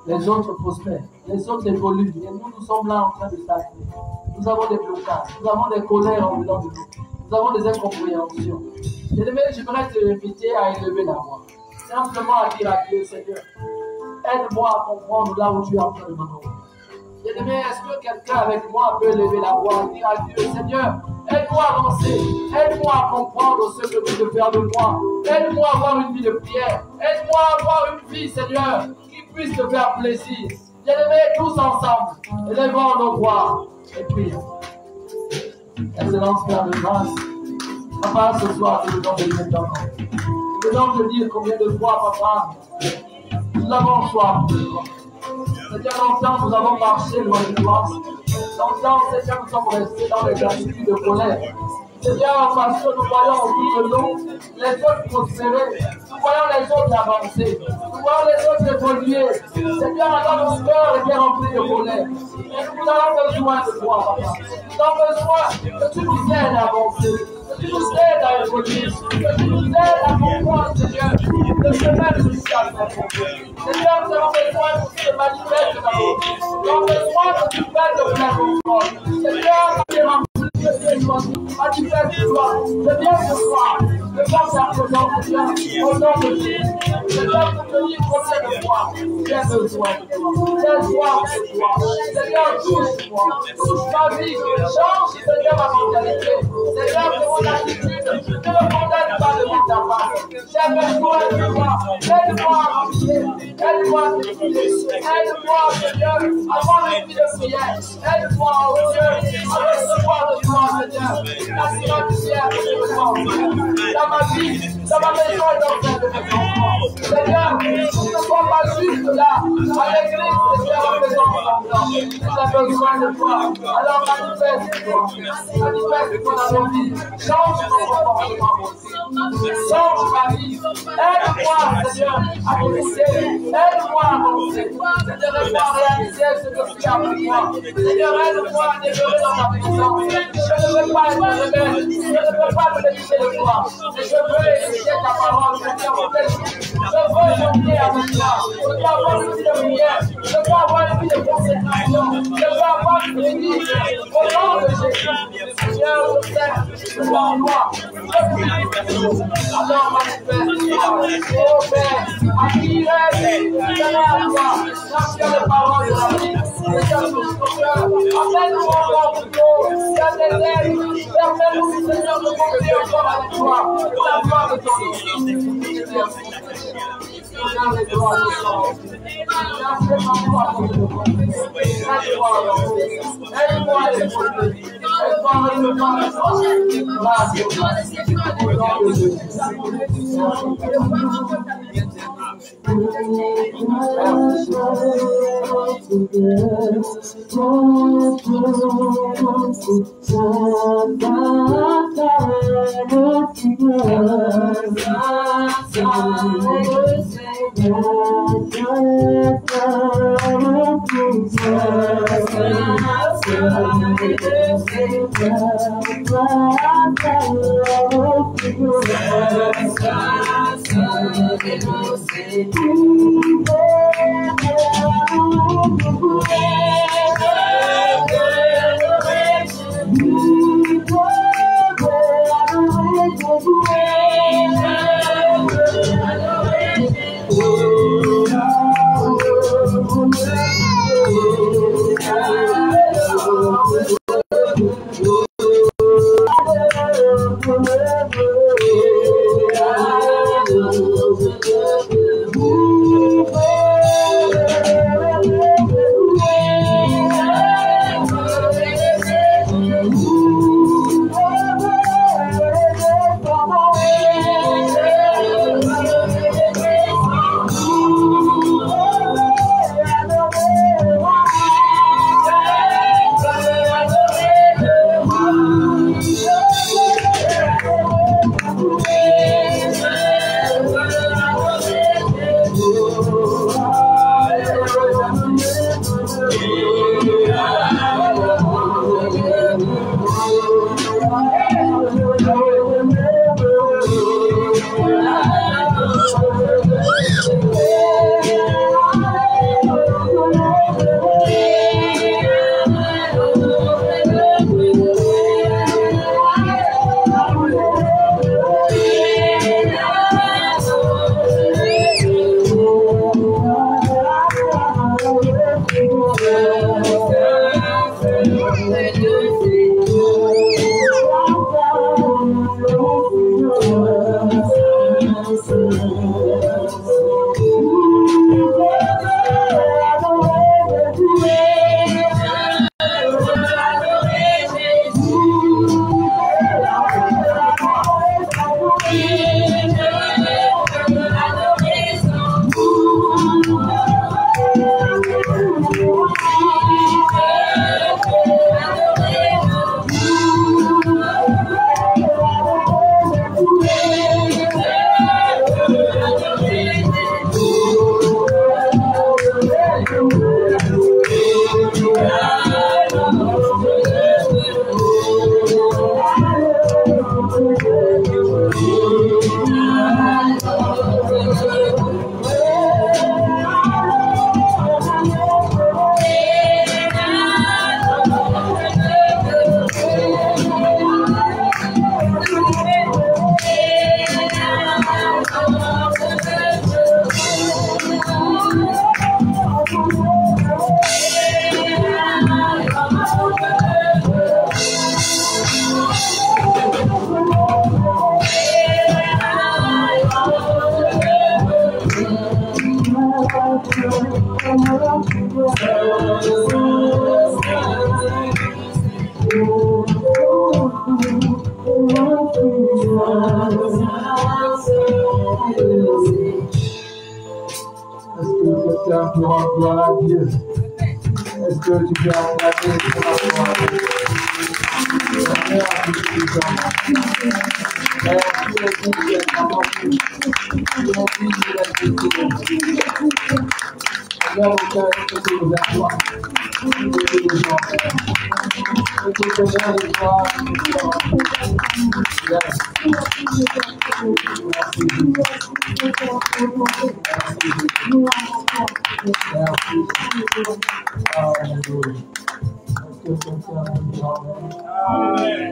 Les autres prospèrent, les autres évoluent, et nous sommes là en train de stagner. Nous avons des blocages, nous avons des colères en dedans de nous, nous avons des incompréhensions. Bien-aimé, j'aimerais te inviter à élever la voix. Simplement à dire à Dieu, Seigneur, aide-moi à comprendre là où tu es en train de m'amener. Bien-aimé, est-ce que quelqu'un avec moi peut élever la voix et dire à Dieu, Seigneur, aide-moi à avancer, aide-moi à comprendre ce que tu veux faire de moi, aide-moi à avoir une vie de prière, aide-moi à avoir une vie, Seigneur, qui puisse te faire plaisir. Bien-aimés, tous ensemble, élevons nos voix et prions. Excellence, Père de grâce, Papa, ce soir, nous venons de dire ton nom. Nous venons de dire combien de fois, Papa, nous avons soif de toi. Seigneur, longtemps nous avons marché loin de toi. Longtemps, Seigneur, nous sommes restés dans les attitudes de colère. Seigneur, parce que nous voyons autour de nous les autres prospérer, nous voyons les autres avancer, nous voyons les autres évoluer. Seigneur, alors notre cœur est bien rempli de colère. Et nous avons besoin de toi, Papa. Nous avons besoin que tu nous aides à avancer, que tu nous aides à évoluer, que tu nous aides à comprendre, Seigneur, le chemin que tu as fait. Seigneur, nous avons besoin que tu te manifestes dans nous. Nous avons besoin que tu fasses de plein contrôle. Seigneur, tu es rempli. Manifeste-toi, c'est bien ce soir, le temps est à présent, Seigneur, au nom de Jésus. Seigneur, pour te dire combien de fois, j'ai besoin de toi, j'ai soif de toi. Seigneur, touche-moi, touche ma vie, change, Seigneur, ma mentalité. Seigneur, que mon attitude ne me condamne pas devant ta face. J'ai besoin de toi, aide-moi à marcher, aide-moi à t'écouter, aide-moi, Seigneur, à avoir une vie de prière, aide-moi, oh Dieu, à recevoir de toi. Seigneur, la cimetière dans ma vie, dans ma maison et dans celle de mes enfants. Seigneur, nous ne sommes pas juste là, à l'église, Seigneur, en faisant mon j'ai besoin de toi. Alors manifeste-toi dans nos vies. Change mon comportement. Change ma vie. Aide-moi, Seigneur, à m'écouter. Aide-moi à avancer. Seigneur, aide-moi à réaliser ce que tu as pour moi. Seigneur, aide-moi à demeurer dans ta présence. Je ne veux pas être rebelle, je ne veux pas me défier de toi, mais je veux écouter ta parole, Seigneur, je veux monter avec toi, je veux avoir une vie de prière, je veux avoir une vie de consécration, je veux avoir une vie au nom de Jésus. Seigneur, je sais, je vois en moi, alors manifeste-toi, oh Père, attire, Seigneur, à toi, j'appelle les paroles de la vie, Seigneur, touche ton cœur, appelle-moi encore plus haut, permets-nous, Seigneur, de monter encore avec toi, pour la gloire de ton nom. Seigneur, les gloires de ton nom. Aide-moi à évoluer. Aide-moi à recevoir la Est-ce que quelqu'un peut rendre gloire à Dieu? Est-ce que tu peux acclamer pour la gloire à Dieu? Merci, Hallelujah.